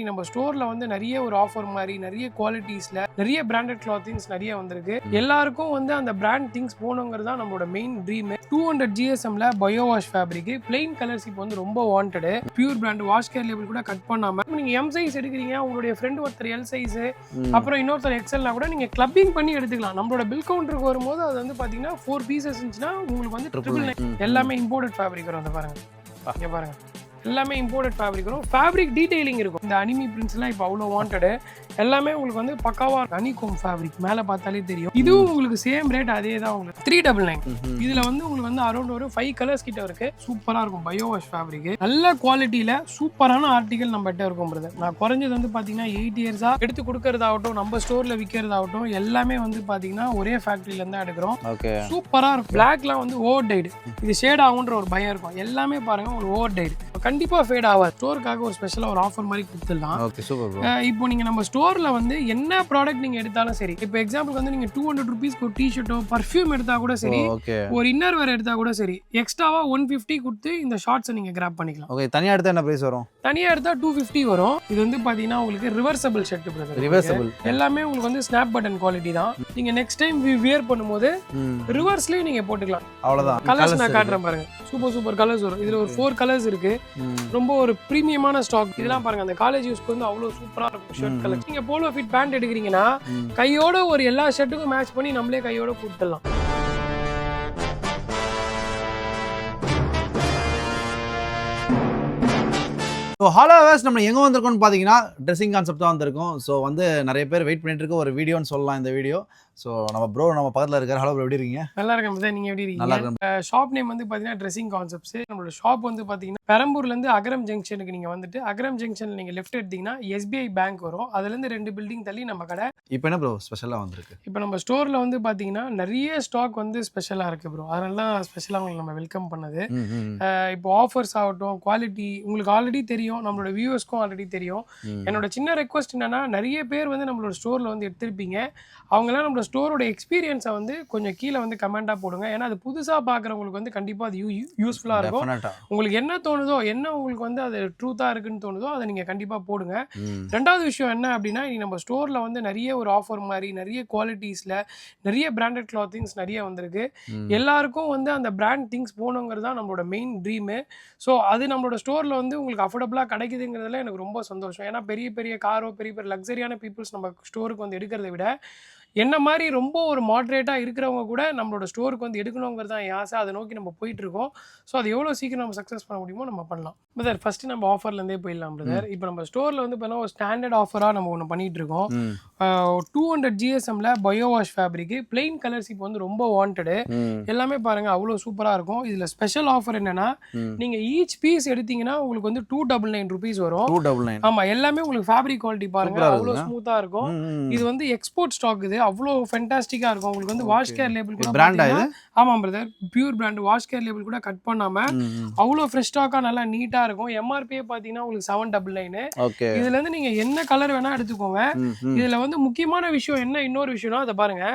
நம்ம ஸ்டோர்ல வந்து நிறைய ஒரு ஆஃபர் மாதிரி நிறைய குவாலிட்டிஸ்ல நிறைய பிராண்டட் கிளாத்திங்ஸ் நிறைய வந்திருக்கு. எல்லாருக்கும் வந்து அந்த பிராண்ட் திங்ஸ் போகணுங்கிறது தான் நம்மளோட மெயின் ட்ரீம். 200 GSMல bio wash fabric plain colours இப்போ வந்து ரொம்ப wanted. Pure brand wash care label கூட கட் பண்ணாம நீங்க எம் சைஸ் எடுக்கிறீங்க, உங்களுடைய ஃப்ரெண்ட் ஒருத்தர் எல் சைஸ் அப்புறம் இன்னொருத்தர் எக்ஸ்எல்னா கூட நீங்க கிளப்பிங் பண்ணி எடுத்துக்கலாம். நம்மளோட பில் கவுண்டருக்கு வரும்போது அது வந்து பாத்தீங்கன்னா 4 pieces இருந்துச்சுன்னா உங்களுக்கு வந்து 999 எல்லாமே இம்போர்ட்டட் ஃபேப்ரிக் வரும். அந்த பாருங்க, இங்க பாருங்க, எல்லாமே இம்போர்ட்டட் ஃபேப்ரிக் வரும். ஃபேப்ரிக் டீடைலிங் இருக்கும். இந்த அனிமி பிரிண்ட்ஸ்லாம் இப்போ அவ்வளோ வாண்டட். எல்லாமே உங்களுக்கு வந்து பக்காவா ஹனிகோம் ஃபேப்ரிக் மேலே பார்த்தாலே தெரியும். இதுவும் உங்களுக்கு சேம் ரேட் அதே தான் உங்களுக்கு 399. இதுல வந்து உங்களுக்கு வந்து அரௌண்ட் ஒரு 5 கலர்ஸ் கிட்ட இருக்கு. சூப்பரா இருக்கும் பயோ வாஷ் ஃபேப்ரிக். நல்ல குவாலிட்டியில சூப்பரான ஆர்டிகல் நம்ம கிட்ட இருக்கும் பிரதர். நான் குறைஞ்சது வந்து பாத்தீங்கன்னா 8 இயர்ஸா எடுத்து கொடுக்கறதாகட்டும், நம்ம ஸ்டோர்ல விற்கிறதாகட்டும் எல்லாமே வந்து பாத்தீங்கன்னா ஒரே ஃபேக்டரியில இருந்து எடுக்கிறோம். சூப்பரா இருக்கும். பிளாக்லாம் வந்து ஓவர் டைடு, இது ஷேட் ஆகுன்ற ஒரு பயம் இருக்கும். எல்லாமே பாருங்க உங்களுக்கு ஓவர் டைடு கண்டிப்பா ஃபேட் ஆகாது. ஸ்டோருக்காக ஒரு ஸ்பெஷலா ஒரு ஆஃபர் மாதிரி கொடுத்துடலாம். இப்போ நீங்க நம்ம ஸ்டோர்ல வந்து என்ன ப்ராடக்ட் நீங்க எடுத்தாலும் சரி, இப்போ எக்ஸாம்பிள் வந்து நீங்க 200 rupeesக்கு ஒரு டிஷர்ட்டோ பர்ஃபியூம் எடுத்தா கூட சரி, ஒரு இன்னர் வேர் எடுத்தா கூட சரி, எக்ஸ்ட்ராவா 150 கொடுத்து இந்த ஷார்ட்ஸ் நீங்க கிராப் பண்ணிக்கலாம். ஓகே, தனியா எடுத்தா என்ன பிரைஸ் வரும்? தனியா எடுத்தா 250 வரும். இது வந்து பாத்தீங்கன்னா உங்களுக்கு ரிவர்சபிள் ஷர்ட் பிரதர். ரிவர்சபிள் எல்லாமே உங்களுக்கு வந்து ஸ்னாப் பட்டன் குவாலிட்டி தான். நீங்க நெக்ஸ்ட் டைம் வியர் பண்ணும்போது ரிவர்ஸ்லயே நீங்க போட்டுக்கலாம். அவ்வளவுதான். கலர்ஸ் நான் காட்டுறேன் பாருங்க. சூப்பர் கலர்ஸ் வரும். இதுல ஒரு 4 கலர்ஸ் இருக்கு. ரொம்ப ஒரு பிரீமியமான ஸ்டாக். இதெல்லாம் பாருங்க, அந்த காலேஜ் யூஸ்க்கு வந்து அவ்வளவு சூப்பரா இருக்கும் ஷர்ட் கலர். நீங்க போலோ ஃபிட் பேண்ட் எடுக்கிறீங்கன்னா கையோட ஒரு எல்லா ஷர்ட்டுக்கும் மேட்ச் பண்ணி நம்மளே கையோட கொடுத்துடலாம். ஸோ ஹலோ வேஸ், நம்ம எங்கே வந்திருக்கோம்னு பார்த்தீங்கன்னா ட்ரெஸ்ஸிங் கான்செப்ட் தான் வந்திருக்கோம். ஸோ வந்து நிறைய பேர் வெயிட் பண்ணிட்டு இருக்க ஒரு வீடியோன்னு சொல்லலாம் இந்த வீடியோ. ஸோ நம்ம ப்ரோ நம்ம பக்கத்தில் இருக்கார். ஹலோ ப்ரோ, எப்படி இருக்கீங்க? நல்லா இருக்கேன் பிரதர், நீங்கள் எப்படி இருக்கீங்க? ஷாப் நேம் வந்து பார்த்தீங்கன்னா ட்ரெஸ்ஸிங் கான்செப்ட்ஸ். நம்மளோட ஷாப் வந்து பார்த்தீங்கன்னா பெரம்பூர்லேருந்து அகரம் ஜங்ஷனுக்கு நீங்கள் வந்துட்டு அகரம் ஜங்ஷனில் நீங்கள் லெஃப்ட் எடுத்தீங்கன்னா SBI பேங்க் வரும். அதுலேருந்து 2 பில்டிங் தள்ளி நம்ம கடை. இப்போ என்ன ப்ரோ ஸ்பெஷலாக வந்திருக்கு? இப்போ நம்ம ஸ்டோரில் வந்து பார்த்தீங்கன்னா நிறைய ஸ்டாக் வந்து ஸ்பெஷலாக இருக்குது ப்ரோ. அதனால தான் ஸ்பெஷலாக உங்களுக்கு நம்ம வெல்கம் பண்ணது. இப்போ ஆஃபர்ஸ் ஆகட்டும், குவாலிட்டி உங்களுக்கு ஆல்ரெடி தெரியும், நம்மளோட வியூவர்ஸ்க்கும் ஆல்ரெடி தெரியும். என்னோட சின்ன ரெக்வஸ்ட் என்னன்னா, நிறைய பேர் வந்து நம்மளோட ஸ்டோரில் வந்து எடுத்திருப்பீங்க. அவங்களாம் நம்மளோட ஸ்டோரோட எக்ஸ்பீரியன்ஸை வந்து கொஞ்சம் கீழே வந்து கமெண்டாக போடுங்க. ஏன்னா அது புதுசாக பார்க்குறவங்களுக்கு வந்து கண்டிப்பாக அது யூஸ்ஃபுல்லாக இருக்கும். உங்களுக்கு என்ன தோணுதோ, என்ன உங்களுக்கு வந்து அது ட்ரூத்தாக இருக்குன்னு தோணுதோ அதை நீங்கள் கண்டிப்பாக போடுங்க. ரெண்டாவது விஷயம் என்ன அப்படின்னா, இனி நம்ம ஸ்டோரில் வந்து நிறைய ஒரு ஆஃபர் மாதிரி நிறைய குவாலிட்டிஸில் நிறைய பிராண்டட் கிளாத்திங்ஸ் நிறைய வந்திருக்கு. எல்லாருக்கும் வந்து அந்த பிராண்ட் திங்ஸ் போகணுங்கிறது தான் நம்மளோட மெயின் ட்ரீமு. ஸோ அது நம்மளோட ஸ்டோரில் வந்து உங்களுக்கு அஃபோர்டபுளாக கிடைக்குதுங்கிறதுல எனக்கு ரொம்ப சந்தோஷம். ஏன்னா பெரிய காரோ பெரிய லக்ஸரியான பீப்புள்ஸ் நம்ம ஸ்டோருக்கு வந்து எடுக்கிறத விட என்ன மாதிரி ரொம்ப ஒரு மாட்ரேட்டாக இருக்கிறவங்க கூட நம்மளோட ஸ்டோருக்கு வந்து எடுக்கணுங்கிறது தான் என் ஆசை. அதை நோக்கி நம்ம போயிட்டு இருக்கோம். ஸோ அது எவ்வளோ சீக்கிரம் நம்ம சக்ஸஸ் பண்ண முடியுமோ நம்ம பண்ணலாம். பிரதர் ஃபர்ஸ்ட் நம்ம ஆஃபர்லேருந்தே போயிடலாம் பிரதர். இப்போ நம்ம ஸ்டோரில் வந்து பார்த்தீங்கன்னா ஒரு ஸ்டாண்டர்ட் ஆஃபராக நம்ம ஒன்று பண்ணிட்டு இருக்கோம். 200 GSMல bio wash fabric plain colours இப்போ வந்து ரொம்ப வாண்டட். எல்லாமே பாருங்க அவ்வளோ சூப்பராக இருக்கும். இதில் ஸ்பெஷல் ஆஃபர் என்னன்னா, நீங்கள் ஈச் பீஸ் எடுத்தீங்கன்னா உங்களுக்கு வந்து 299 rupees வரும். 299. ஆமாம், எல்லாமே உங்களுக்கு ஃபேப்ரிக் குவாலிட்டி பாருங்க அவ்வளோ ஸ்மூத்தாக இருக்கும். இது வந்து எக்ஸ்போர்ட் ஸ்டாக். இது அவ்வளோ ஃபென்டாஸ்டிக்கா இருக்கும். உங்களுக்கு வந்து வாஷ் கேர் லேபிள் கூட பிராண்டா இது? ஆமா brother, pure brand wash care label கூட கட் பண்ணாம அவ்வளோ ஃப்ரெஷ் ஸ்டாக்கா நல்லா நீட்டா இருக்கும். MRP பாத்தீங்கன்னா உங்களுக்கு 799. இதுல இருந்து நீங்க என்ன கலர் வேணா எடுத்துக்கோங்க. இதுல வந்து முக்கியமான விஷயம் என்ன, இன்னொரு விஷயம்னா அதை பாருங்க,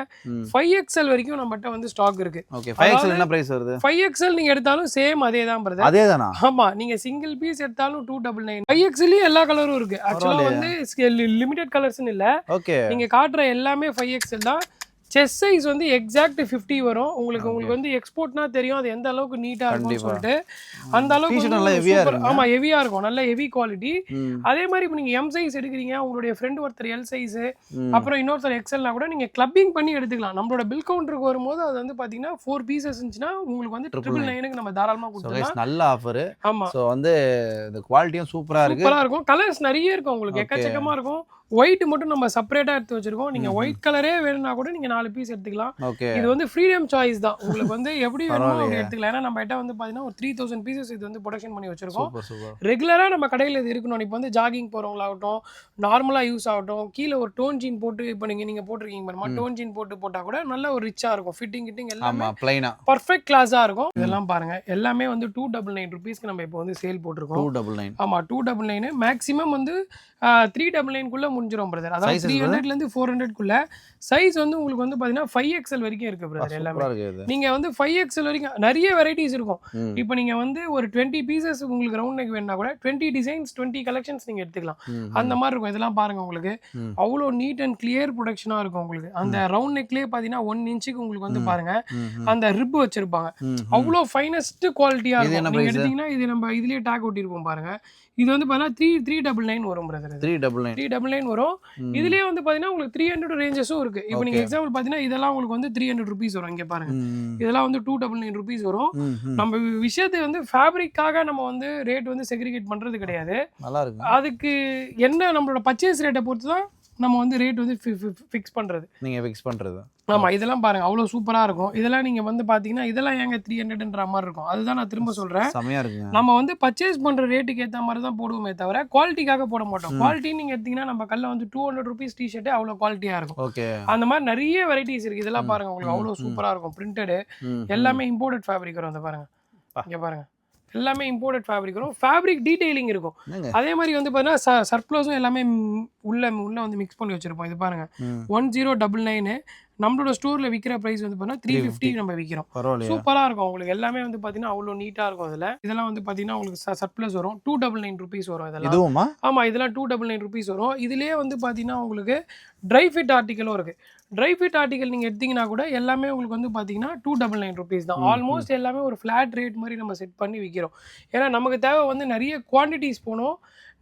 5XL வரைக்கும் நம்மகிட்ட வந்து ஸ்டாக் இருக்கு. 5XL என்ன பிரைஸ் வருது? 5XL நீங்க எடுத்தாலும் சேம் அதே தான் பிரதர். அதேதானா? ஆமா, நீங்க சிங்கிள் பீஸ் எடுத்தாலும் 299. 5XL எல்லா கலரும் இருக்கு. ஆக்சுவலா வந்து லிமிடெட் கலர்ஸ்னு இல்ல, நீங்க காட்டுற எல்லாமே 5XL தான். செஸ்ட் சைஸ் வந்து எக்ஸாக்ட் 50 வரும். உங்களுக்கு வந்து எக்ஸ்போர்ட்னா தெரியும் அது எந்த அளவுக்கு நீட்டா இருக்கும்னு சொல்லிட்டு. அந்த அளவுக்கு நல்ல ஹெவியா இருக்கும். ஆமா, ஹெவியா இருக்கும், நல்ல ஹெவி குவாலிட்டி. அதே மாதிரி இப்போ நீங்க எம் சைஸ் எடுக்கிறீங்க, உங்களுடைய ஃப்ரெண்ட் ஒருத்தர் எல் சைஸ் அப்புறம் இன்னொருத்தர் எக்ஸ்எல்னா கூட நீங்க கிளப்பிங் பண்ணி எடுத்துக்கலாம். நம்மளோட பில் கவுண்டருக்கு வரும்போது அது வந்து பாத்தீங்கன்னா 4 pieces இருந்துச்சுன்னா உங்களுக்கு வந்து 999 நம்ம தாராளமா கொடுத்துடலாம். நல்ல ஆஃபர். ஆமா, சோ வந்து இந்த குவாலிட்டியும் சூப்பரா இருக்கும். கலர்ஸ் நிறைய இருக்கும், உங்களுக்கு எக்கச்சக்கமா இருக்கும். ஒயிட் மட்டும் நம்ம செப்பரேட்டா எடுத்து வச்சிருக்கோம். நீங்க ஒயிட் கலரே வேணும்னா கூட நீங்க 4 பீஸ் எடுத்துக்கலாம். இது வந்து ஃப்ரீடம் சாய்ஸ் தான். உங்களுக்கு வந்து எப்படி வேணுமோ அப்படி எடுத்துக்கலாம். ஏன்னா நம்ம கிட்ட வந்து பாத்தீங்கன்னா ஒரு 3000 pieces இது வந்து ப்ரொடக்ஷன் பண்ணி வச்சிருக்கோம். ரெகுலரா நம்ம கடையில இது இருக்கணும். இப்போ வந்து ஜாகிங் போறவங்களாகட்டும், நார்மலா யூஸ் ஆகட்டும், கீழே ஒரு டோன் ஜீன் போட்டு இப்போ நீங்க போட்டிருக்கீங்க பாருமா, டோன் ஜீன் போட்டா கூட நல்ல ஒரு ரிச்சா இருக்கும். ஃபிட்டிங் எல்லாமே பிளைனா பர்ஃபெக்ட் கிளாஸா இருக்கும். இதெல்லாம் பாருங்க, எல்லாமே வந்து 299 rupeesக்கு நம்ம இப்போ வந்து சேல் போட்டிருக்கோம். 299. ஆமா, 299. மேக்ஸிமம் வந்து 399 குள்ள முடிஞ்சிரும் பிரதர். அதாவது 300ல இருந்து 400க்குள்ள சைஸ் வந்து உங்களுக்கு வந்து பாத்தீங்கன்னா 5XL வரைக்கும் இருக்கு பிரதர். எல்லாமே நீங்க வந்து 5XL வரைக்கும் நிறைய வெரைட்டிஸ் இருக்கும். இப்போ நீங்க வந்து ஒரு 20 பீசஸ் உங்களுக்கு ரவுண்ட் நெக் வேணும்னா கூட 20 டிசைன்ஸ் 20 கலெக்ஷன்ஸ் நீங்க எடுத்துக்கலாம். அந்த மாதிரி இருக்கும். இதெல்லாம் பாருங்க உங்களுக்கு அவ்வளோ நீட் அண்ட் கிளியர் ப்ரொடக்ஷனா இருக்கும் உங்களுக்கு. அந்த ரவுண்ட் நெக்லயே பாத்தீங்கன்னா 1 இன்ச்சுக்கு உங்களுக்கு வந்து பாருங்க அந்த ரிப் வச்சிருப்பாங்க. அவ்வளோ ஃபைனஸ்ட் குவாலிட்டியா இருக்கும். நீங்க எடுத்தீங்கன்னா இது நம்ம இதுலயே டேக் ஒட்டிருப்போம் பாருங்க. இது வந்து பாத்தீங்கன்னா 399 வரும் பிரதர். 399 வரும். இதுலயே வந்து பாத்தீங்கன்னா உங்களுக்கு 300 ரேஞ்சஸும் இருக்கு. இப்போ நீங்க எக்ஸாம்பிள் பாத்தீங்கன்னா இதெல்லாம் உங்களுக்கு வந்து 300 rupees வரும். இங்க பாருங்க இதெல்லாம் வந்து 299 rupees வரும். நம்ம விஷயத்தை வந்து ஃபேப்ரிக்காக நம்ம வந்து ரேட் வந்து செக்ரிகேட் பண்றது கிடையாது. நல்லா இருக்கு. அதுக்கு என்ன நம்மளோட பர்ச்சேஸ் ரேட்டை பொறுத்து தான் நம்ம வந்து ரேட் வந்து ஃபிக்ஸ் பண்றது. நீங்க ஃபிக்ஸ் பண்றது. ஆமா இதெல்லாம் பாருங்க அவ்வளோ சூப்பரா இருக்கும். இதெல்லாம் நீங்க வந்து பாத்தீங்கன்னா இதெல்லாம் ஏங்க 300ன்ற மாதிரி இருக்கும். அதுதான் நான் திரும்ப சொல்றேன். செமையா இருக்குங்க. நம்ம வந்து பர்ச்சேஸ் பண்ற ரேட்டுக்கு ஏத்த மாதிரி தான் போடுவோமே தவிர குவாலிட்டிக்காக போட மாட்டோம். குவாலிட்டி நீங்க எடுத்தீங்கன்னா நம்ம கல்ல வந்து 200 rupees டிஷர்ட்டே அவ்வளோ குவாலிட்டியா இருக்கும். ஓகே. அந்த மாதிரி நிறைய வெரைட்டிஸ் இருக்கு. இதெல்லாம் பாருங்க உங்களுக்கு அவ்வளோ சூப்பரா இருக்கும். பிரிண்டடு எல்லாமே இம்போர்ட்டட் ஃபேப்ரிக் வரும். அந்த பாருங்க இங்க பாருங்க எல்லாமே இம்போர்ட்டட் ஃபேப்ரிக் வரும். ஃபேப்ரிக் டீடைலிங் இருக்கும். அதே மாதிரி வந்து பாத்தீங்கன்னா சர்ப்ளஸும் எல்லாமே உள்ள வந்து மிக்ஸ் பண்ணி வச்சிருப்போம். இது பாருங்க 1099 நம்மளோட ஸ்டோர்ல விற்கிற பிரைஸ் வந்து பாத்தீங்கன்னா 350 நம்ம விற்கிறோம். சூப்பரா இருக்கும் உங்களுக்கு. எல்லாமே வந்து பாத்தீங்கன்னா அவ்வளோ நீட்டா இருக்கும். அதுல இதெல்லாம் வந்து பாத்தீங்கன்னா உங்களுக்கு சர்ப்ளஸ் வரும் 299 rupees வரும். இதெல்லாம் ஆமா இதெல்லாம் 299 rupees வரும். இதுலயே வந்து பாத்தீங்கன்னா உங்களுக்கு ட்ரை ஃபிட் ஆர்டிகலும் இருக்கு. ட்ரை ஃபிட் ஆர்டிகல் நீங்க எடுத்தீங்கன்னா கூட எல்லாமே உங்களுக்கு வந்து பாத்தீங்கன்னா 299 rupees தான். ஆல்மோஸ்ட் எல்லாமே ஒரு ஃபிளாட் ரேட் மாதிரி நம்ம செட் பண்ணி விற்கிறோம். ஏன்னா நமக்கு தேவை வந்து நிறைய குவான்டிட்டிஸ் போகணும்,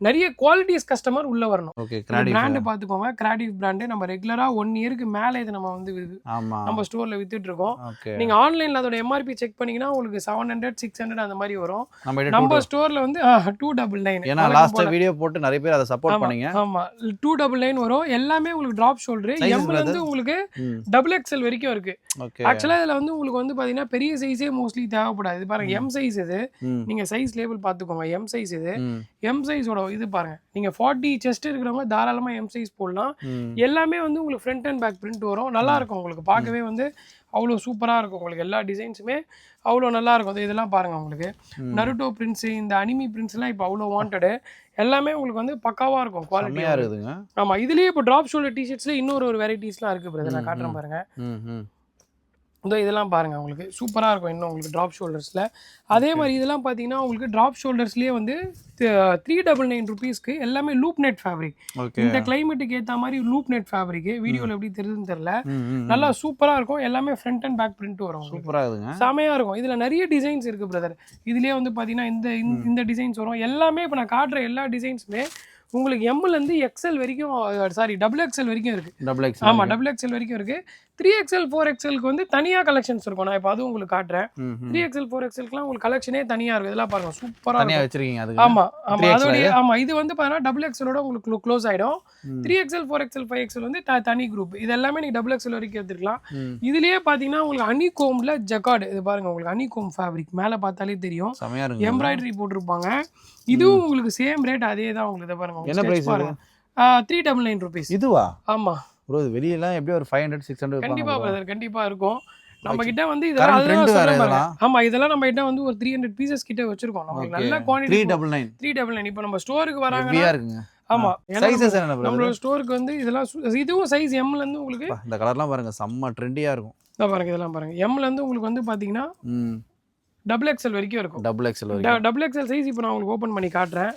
நிறைய குவாலிட்டிஸ் கஸ்டமர் உள்ள வரணும். பிராண்ட் பாத்துக்கோங்க. கிராடிவ் பிராண்ட் நம்ம ரெகுலரா 1 இயருக்கு மேல இது நம்ம வந்து நம்ம ஸ்டோர்ல வித்துட்டு இருக்கோம். நீங்க ஆன்லைன்ல அதோட எம்ஆர்பி செக் பண்ணீங்கன்னா உங்களுக்கு 700 600 அந்த மாதிரி வரும். நம்ம ஸ்டோர்ல வந்து 299. ஏன்னா லாஸ்ட் வீடியோ போட்டு நிறைய பேர் அதை சப்போர்ட் பண்ணீங்க. ஆமா 299 வரும். எல்லாமே உங்களுக்கு டிராப் ஷோல்டர். எம்ல இருந்து உங்களுக்கு XXL வரைக்கும் இருக்கு. ஆக்சுவலா இதுல வந்து உங்களுக்கு வந்து பாத்தீங்கன்னா பெரிய சைஸே மோஸ்ட்லி தேவைப்படாது. இது பாருங்க எம் சைஸ் இது. நீங்க சைஸ் லேபிள் பாத்துக்கோங்க. எம் சைஸ் இது. எம் சைஸோட இது பாருங்க நீங்க 40 செஸ்ட் இருக்கிறவங்க தாராளமா எம் சைஸ் போடலாம். எல்லாமே வந்து உங்களுக்கு ஃப்ரண்ட் அண்ட் பேக் பிரிண்ட் வரும். நல்லா இருக்கும் உங்களுக்கு. பார்க்கவே வந்து அவ்வளோ சூப்பரா இருக்கும் உங்களுக்கு. எல்லா டிசைன்ஸுமே அவ்வளோ நல்லா இருக்கும். இதெல்லாம் பாருங்க உங்களுக்கு நருட்டோ பிரிண்ட்ஸ் இந்த அனிமி பிரிண்ட்ஸ் எல்லாம் இப்போ அவ்வளோ வாண்டடு. எல்லாமே உங்களுக்கு வந்து பக்காவா இருக்கும். குவாலிட்டியா இருக்குதுங்க. ஆமா இதுலயே இப்போ டிராப் ஷோல்டர் டிஷர்ட்ஸ்ல இன்னொரு வெரைட்டிஸ்லாம் இருக்கு பிரதர். நான் காட்டுறேன் பாருங்க. இதெல்லாம் பாருங்க உங்களுக்கு சூப்பரா இருக்கும். இன்னும் உங்களுக்கு டிராப் ஷோல்டர்ஸ்ல அதே மாதிரி இதெல்லாம் பாத்தீங்கன்னா உங்களுக்கு டிராப் ஷோல்டர்ஸ்லயே வந்து 399 rupeesக்கு எல்லாமே லூப் நெட் ஃபேப்ரிக். இந்த கிளைமேட்டுக்கு ஏத்த மாதிரி லூப் நெட் ஃபேப்ரிக். வீடியோல எப்படி தெரியுதுன்னு தெரியல. நல்லா சூப்பரா இருக்கும். எல்லாமே ஃப்ரண்ட் அண்ட் பேக் பிரிண்ட் வரும். சூப்பரா இருக்குங்க. செமையா இருக்கும். இதுல நிறைய டிசைன்ஸ் இருக்கு பிரதர். இதுலயே வந்து பாத்தீங்கன்னா இந்த டிசைன்ஸ் வரும். எல்லாமே இப்ப நான் காட்டுற எல்லா டிசைன்ஸுமே உங்களுக்கு எம்ல இருந்து XL வரைக்கும் சாரி XXL வரைக்கும் இருக்கு. ஆமா XXL வரைக்கும் இருக்கு. 3XL 4XLக்கு வந்து தனியா கலெக்ஷன்ஸ் இருக்கும். நான் இப்போ அதுவும் உங்களுக்கு காட்டுறேன். 3XL 4XLக்குலாம் உங்களுக்கு கலெக்ஷனே தனியா இருக்கும். இதெல்லாம் பாருங்க சூப்பரா தனியா வச்சிருக்கீங்க. அதுக்கு ஆமா அதோட ஆமா இது வந்து பாத்தீங்கன்னா XXLோட உங்களுக்கு க்ளோஸ் ஆயிடும். 3XL 4XL 5XL வந்து தனி குரூப். இது எல்லாமே நீங்க XXL வரைக்கும் எடுத்துக்கலாம். இதுலயே பாத்தீங்கன்னா உங்களுக்கு ஹனிகோம்ல ஜக்கார்டு. இது பாருங்க உங்களுக்கு ஹனிகோம் ஃபேப்ரிக் மேல பார்த்தாலே தெரியும். எம்ப்ராய்டரி போட்டிருப்பாங்க. இதுவும் உங்களுக்கு சேம் ரேட் அதே தான் உங்களுக்கு. இதை பாருங்க என்ன பிரைஸ் பாருங்க 399 rupees. இதுவா? ஆமா ப்ரோ வெளியெல்லாம் எப்படி ஒரு 500 600 கண்டிப்பா பிரதர் கண்டிப்பா இருக்கும். நம்ம கிட்ட வந்து இதெல்லாம் ஆமா இதெல்லாம் நம்ம கிட்ட வந்து ஒரு 300 பீசஸ் கிட்ட வச்சிருக்கோம். நமக்கு நல்ல குவாண்டிட்டி 399. இப்போ நம்ம ஸ்டோருக்கு வராங்க. ஆமா சைஸஸ் என்ன ப்ரோ? நம்ம ஸ்டோருக்கு வந்து இதெல்லாம் இதுவும் சைஸ் M ல இருந்து உங்களுக்கு இந்த கலர்லாம் பாருங்க செம்ம ட்ரெண்டியா இருக்கும். இத பாருங்க இதெல்லாம் பாருங்க M ல இருந்து உங்களுக்கு வந்து பாத்தீங்கன்னா XXL வரைக்கும் இருக்கும். XXL சைஸ் இப்போ நான் உங்களுக்கு ஓபன் பண்ணி காட்டுறேன்.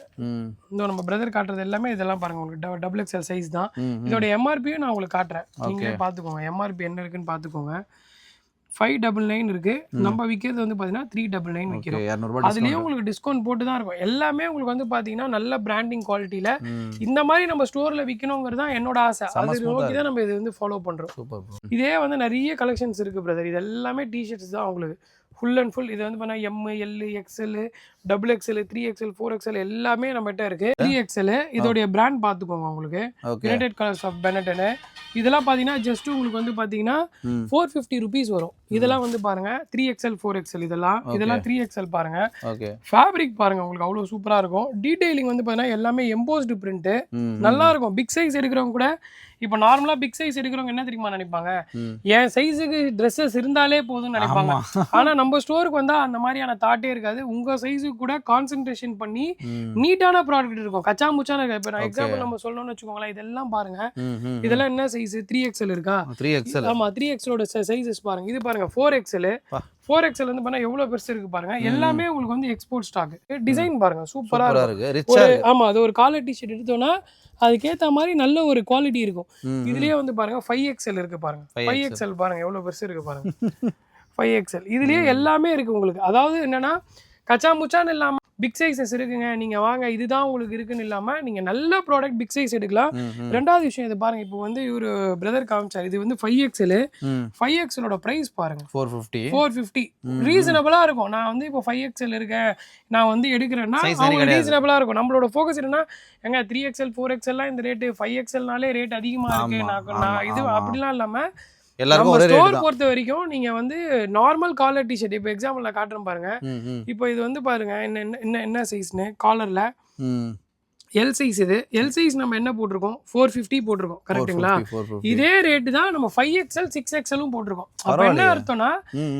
இந்த நம்ம பிரதர் காட்டுறது எல்லாமே இதெல்லாம் பாருங்க உங்களுக்கு XXL சைஸ் தான். இதோட எம்ஆர்பியும் நான் உங்களுக்கு காட்டுறேன். நீங்க பாத்துக்கோங்க எம்ஆர்பி என்ன இருக்குன்னு பாத்துக்கோங்க. 599 இருக்கு. நம்ம விக்கிறது வந்து பாத்தீங்கன்னா 399 விக்கிறோம். அதுலயே உங்களுக்கு டிஸ்கவுண்ட் போட்டு தான் இருக்கும். எல்லாமே உங்களுக்கு வந்து பாத்தீங்கன்னா நல்ல பிராண்டிங் குவாலிட்டியில இந்த மாதிரி நம்ம ஸ்டோர்ல விக்கணுங்கிறது தான் என்னோட ஆசை. அது நோக்கி தான் நம்ம இது வந்து ஃபாலோ பண்றோம். இதே வந்து நிறைய கலெக்ஷன்ஸ் இருக்கு பிரதர். இது எல்லாமே டிஷர்ட்ஸ் தான் உங்களுக்கு ஃபுல் அண்ட் ஃபுல். இது வந்து பண்ணா M L XL XXL 3XL 4XL எல்லாமே நம்மகிட்ட இருக்கு. 3XL இதோடைய பிராண்ட் பாத்துக்கோங்க உங்களுக்கு யுனைடெட் கலர்ஸ் ஆஃப் பெனட்டன். இதெல்லாம் பாத்தீங்கன்னா ஜஸ்ட் உங்களுக்கு வந்து பாத்தீங்கன்னா 450 rupees வரும். இதெல்லாம் வந்து பாருங்க 3XL 4XL இதெல்லாம் 3XL பாருங்க. ஃபேப்ரிக் பாருங்க உங்களுக்கு அவ்வளவு சூப்பரா இருக்கும். டீடைலிங் வந்து பாத்தீங்கன்னா எல்லாமே எம்போஸ்டு பிரிண்ட் நல்லா இருக்கும். பிக் சைஸ் எடுக்கிறவங்க கூட இப்போ நார்மலா பிக் சைஸ் எடுக்கிறவங்க என்ன தெரியுமா நினைப்பாங்க, என் சைஸுக்கு ட்ரெஸ்ஸஸ் இருந்தாலே போதும்னு நினைப்பாங்க. ஆனா நம்ம ஸ்டோருக்கு வந்தா அந்த மாதிரியான தாட்டே இருக்காது. உங்க சைஸுக்கு கூட கான்சென்ட்ரேஷன் பண்ணி நீட்டான ப்ராடக்ட் இருக்கும். கச்சா முச்சான இருக்கும். இப்போ நான் எக்ஸாம்பிள் நம்ம சொல்லணும்னு வச்சுக்கோங்களேன், இதெல்லாம் பாருங்க. இதெல்லாம் என்ன சைஸ்? 3XL இருக்கா? 3XL. ஆமா, 3XL சைஸஸ் பாருங்க. இது பாருங்க 4XL. 4XL வந்து பண்ணா எவ்வளவு பெருசு இருக்கு பாருங்க. எல்லாமே உங்களுக்கு வந்து எக்ஸ்போர்ட் ஸ்டாக். டிசைன் பாருங்க சூப்பரா இருக்கு. ஆமா, அது ஒரு காலர் டிஷர்ட் எடுத்தோம்னா அதுக்கேற்ற மாதிரி நல்ல ஒரு குவாலிட்டி இருக்கும். இதுலயே வந்து பாருங்க 5XL இருக்கு பாருங்க. 5XL பாருங்க எவ்வளவு பெருசு இருக்கு பாருங்க. 5XL இதுலயே எல்லாமே இருக்கு உங்களுக்கு. அதாவது என்னன்னா கச்சா முச்சான்னு இல்லாம பிக் சைஸஸ் இருக்குங்க, நீங்க வாங்க இதுதான் உங்களுக்கு இருக்குன்னு இல்லாம நீங்க நல்ல ப்ராடக்ட் பிக் சைஸ் எடுக்கலாம். ரெண்டாவது விஷயம் இது பாருங்க, இப்போ வந்து இவரு பிரதர் காமிச்சார், இது வந்து 5XL. 5XL பிரைஸ் பாருங்க 450. ரீசனபிளா இருக்கும். நான் வந்து இப்போ 5XL இருக்கேன், நான் வந்து எடுக்கிறேன்னா ரீசனபிளா இருக்கும். நம்மளோட ஃபோக்கஸ் என்னன்னா எங்க 3XL 4XL இந்த ரேட்டு, 5XLனாலே ரேட் அதிகமா இருக்கு. நான் இது அப்படிலாம் இல்லாம எல்லாரும் ஒரே ரேட் தான். பொறுத்த வரைக்கும் நீங்க வந்து நார்மல் காலர் டிஷர்ட், இப்போ எக்ஸாம்பிள் நான் காட்டுறேன் பாருங்க. இப்போ இது வந்து பாருங்க என்ன சைஸ்னு காலர்ல எல் சைஸ். இது எல் சைஸ் நம்ம என்ன போட்டிருக்கோம்? 450 போட்டிருக்கோம், கரெக்ட்டுங்களா? இதே ரேட்டு தான் நம்ம 5XL 6XLம் போட்டிருக்கோம். அப்ப என்ன அர்த்தம்னா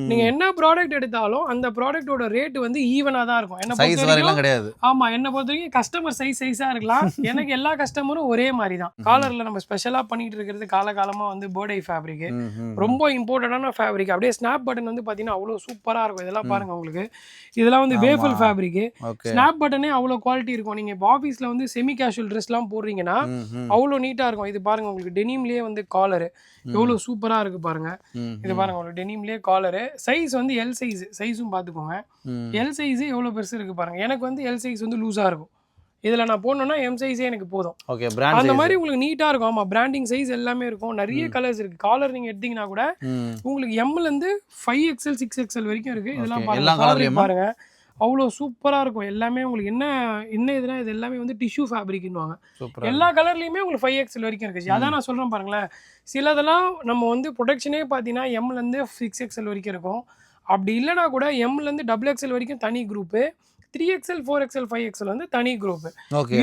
நீங்க என்ன ப்ராடக்ட் எடுத்தாலும் அந்த ப்ராடக்ட்டோட ரேட் வந்து ஈவனா தான் இருக்கும். என்ன பொறுத்தவரைக்கும் கிடையாது. ஆமா, என்ன பொறுத்தவரைக்கும் கஸ்டமர் சைஸா இருக்கலாம். எனக்கு எல்லா கஸ்டமரும் ஒரே மாதிரி தான். காலர்ல நம்ம ஸ்பெஷலா பண்ணிட்டு இருக்கிறது காலகாலமா வந்து போர்டை ஃபேப்ரிக், ரொம்ப இம்பார்ட்டன்டான ஃபேப்ரிக். அப்படியே ஸ்னாப் பட்டன் வந்து பாத்தீங்கன்னா அவ்வளவு சூப்பரா இருக்கும். இதெல்லாம் பாருங்க உங்களுக்கு, இதெல்லாம் வந்து வேஃபல் ஃபேப்ரிக். ஸ்னாப் பட்டனே அவ்வளவு குவாலிட்டி இருக்கும். நீங்க ஆபீஸ்ல வந்து செமி கேஷுவல் ட்ரெஸ்லாம் போடுறீங்கன்னா அவ்வளோ நீட்டா இருக்கும். இது பாருங்க உங்களுக்கு டெனிம்லயே வந்து காலர் எவ்வளவு சூப்பரா இருக்கு பாருங்க. இது பாருங்க உங்களுக்கு டெனிம்லயே காலர். சைஸ் வந்து எல் சைஸ், சைஸும் பாத்துக்கோங்க. எல் சைஸ் எவ்வளவு பெருசு இருக்கு பாருங்க. எனக்கு வந்து எல் சைஸ் வந்து லூஸா இருக்கும். இதுல நான் போடணும்னா எம் சைஸே எனக்கு போதும். அந்த மாதிரி உங்களுக்கு நீட்டா இருக்கும். ஆமா, பிராண்டிங் சைஸ் எல்லாமே இருக்கும். நிறைய கலர்ஸ் இருக்கு. காலர் நீங்க எடுத்தீங்கன்னா கூட உங்களுக்கு எம்ல இருந்து 5XL 6XL வரைக்கும் இருக்கு. இதெல்லாம் பாருங்க அவ்வளோ சூப்பராக இருக்கும். எல்லாமே உங்களுக்கு என்ன இதுனா இது எல்லாமே வந்து டிஷ்யூ ஃபேப்ரிக்னுவாங்க. எல்லா கலர்லையுமே உங்களுக்கு 5XL வரைக்கும் இருக்குது. அதான் நான் சொல்கிறேன் பாருங்களேன், சிலதெல்லாம் நம்ம வந்து ப்ரொடக்ஷனே பார்த்தீங்கன்னா எம்லேருந்து 6XL வரைக்கும் இருக்கும். அப்படி இல்லைனா கூட எம்லேருந்து XXL வரைக்கும் தனி குரூப்பு, 3XL 4XL 5XL வந்து தனி குரூப்.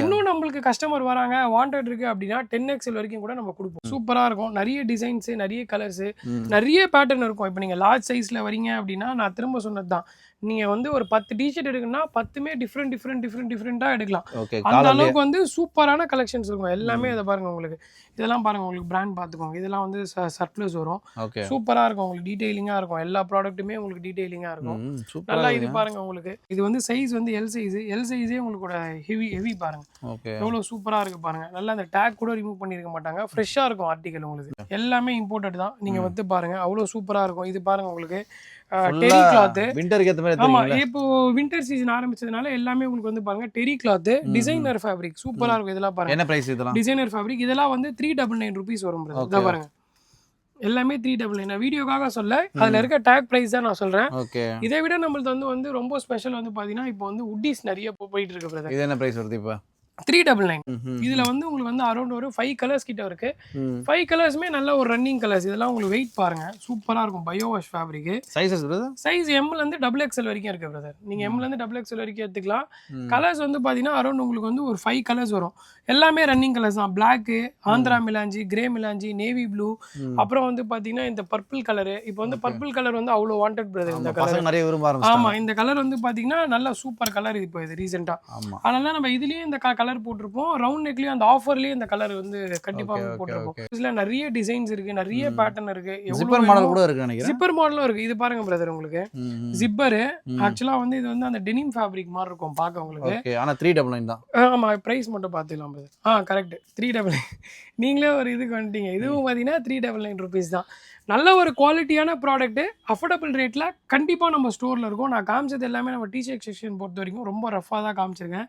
இன்னும் நம்மளுக்கு கஸ்டமர் வராங்க வாண்டட் இருக்கு அப்படின்னா 10XL வரைக்கும் கூட நம்ம கொடுப்போம். சூப்பராக இருக்கும். நிறைய டிசைன்ஸ், நிறைய கலர்ஸ், நிறைய பேட்டர்ன் இருக்கும். இப்போ நீங்கள் லார்ஜ் சைஸில் வரீங்க அப்படின்னா நான் திரும்ப சொன்னது தான், நீங்க வந்து ஒரு 10 டிஷர்ட் எடுக்கணும்னா 10மே டிஃப்ரெண்டா எடுக்கலாம். அந்த அளவுக்கு வந்து சூப்பரான கலெக்ஷன்ஸ் இருக்கும். எல்லாமே இதை பாருங்க உங்களுக்கு, இதெல்லாம் பாருங்க உங்களுக்கு பிராண்ட் பார்த்துக்கோங்க. இதெல்லாம் வந்து சர்ப்ளஸ் வரும். சூப்பரா இருக்கும், உங்களுக்கு டீடைலிங்கா இருக்கும். எல்லா ப்ராடக்ட்டுமே உங்களுக்கு டீடைலிங்கா இருக்கும். நல்லா இது பாருங்க உங்களுக்கு, இது வந்து சைஸ் வந்து எல் சைஸ். எல் சைஸே உங்களுக்கு ஹெவி பாருங்க எவ்வளவு சூப்பரா இருக்கு பாருங்க. நல்லா அந்த டேக் கூட ரிமூவ் பண்ணிருக்க மாட்டாங்க. ஃப்ரெஷ்ஷா இருக்கும் ஆர்டிகல். உங்களுக்கு எல்லாமே இம்போர்ட்டட் தான். நீங்க வந்து பாருங்க அவ்வளவு சூப்பரா இருக்கும். இது பாருங்க உங்களுக்கு டெரி கிளாத், விண்டருக்கு ஏத்த மாதிரி. ஆமா, இப்போ விண்டர் சீசன் ஆரம்பிச்சதுனால எல்லாமே உங்களுக்கு வந்து பாருங்க டெரி கிளாத், டிசைனர் ஃபேப்ரிக் சூப்பரா இருக்கும். இதெல்லாம் பாருங்க என்ன பிரைஸ்? இதெல்லாம் டிசைனர் ஃபேப்ரிக். இதெல்லாம் வந்து 399 ரூபீஸ் வரும். இத பாருங்க எல்லாமே 399. நான் வீடியோக்காக சொல்ல, அதுல இருக்க டேக் பிரைஸ் தான் நான் சொல்றேன். இதை விட நம்மளுக்கு வந்து ரொம்ப ஸ்பெஷல் வந்து பாத்தீங்கன்னா இப்போ வந்து உட்டிஸ் நிறைய போயிட்டு இருக்கு பிரதர். இது என்ன பிரைஸ் வருது இப்போ? 399. இதுல வந்து உங்களுக்கு வந்து அரௌண்ட் ஒரு 5 கலர்ஸ் கிட்ட இருக்கு. 5 கலர்ஸ்மே நல்ல ஒரு ரன்னிங் கலர்ஸ். இதெல்லாம் உங்களுக்கு வெயிட் பாருங்க சூப்பரா இருக்கும். Bio wash fabric. Sizes brother? Size எம்ல இருந்து XXL வரைக்கும் இருக்கு பிரதர். நீங்க எம்ல இருந்து XXL வரைக்கும் எடுத்துக்கலாம். கலர்ஸ் வந்து பாத்தீங்கன்னா அரௌண்ட் உங்களுக்கு வந்து ஒரு 5 கலர்ஸ் வரும். எல்லாமே ரன்னிங் கலர்ஸ் தான். Black, Andhra மிலாஞ்சி, grey மிலாஞ்சி, navy blue, அப்புறம் வந்து பாத்தீங்கன்னா இந்த பர்பிள் கலர். இப்போ வந்து பர்பிள் கலர் வந்து அவ்வளவு வாண்டட் பிரதர். இந்த கலர் நிறைய விரும்ப ஆரம்பிச்சாங்க. ஆமா, இந்த கலர் வந்து பாத்தீங்கன்னா நல்ல சூப்பர் கலர். இப்போ இது ரீசெண்டா அதனால நம்ம இதுலயே இந்த கலர் போட்டிருப்போம். ரவுண்ட் நெக்லயும் அந்த ஆஃபர்லயே இந்த கலர் வந்து கண்டிப்பா போட்டிருப்போம். இதுல நிறைய டிசைன்ஸ் இருக்கு, நிறைய பேட்டர்ன் இருக்கு. ஜிப்பர் மாடல் கூட இருக்கு நினைக்கிறேன். ஜிப்பர் மாடலும் இருக்கு. இது பாருங்க பிரதர் உங்களுக்கு ஜிப்பர். ஆக்சுவலா வந்து இது வந்து அந்த டெனிம் ஃபேப்ரிக் மாதிரி இருக்கும் பார்க்க உங்களுக்கு. ஆனா 399 தான். ஆமா, பிரைஸ் மட்டும் பாத்துக்கலாம் பிரதர். கரெக்ட் 399. நீங்களே ஒரு இதுக்கு வந்துட்டீங்க. இதுவும் பாத்தீங்கன்னா 399 ரூபீஸ் தான். நல்ல ஒரு குவாலிட்டியான ப்ராடக்ட் அஃபோர்டபுள் ரேட்ல கண்டிப்பா நம்ம ஸ்டோர்ல இருக்கும். நான் காமிச்சது எல்லாமே நம்ம டிஷர்ட் செக்ஷன் பொறுத்த வரைக்கும் ரொம்ப ரஃபா தான் காமிச்சிருக்கேன்.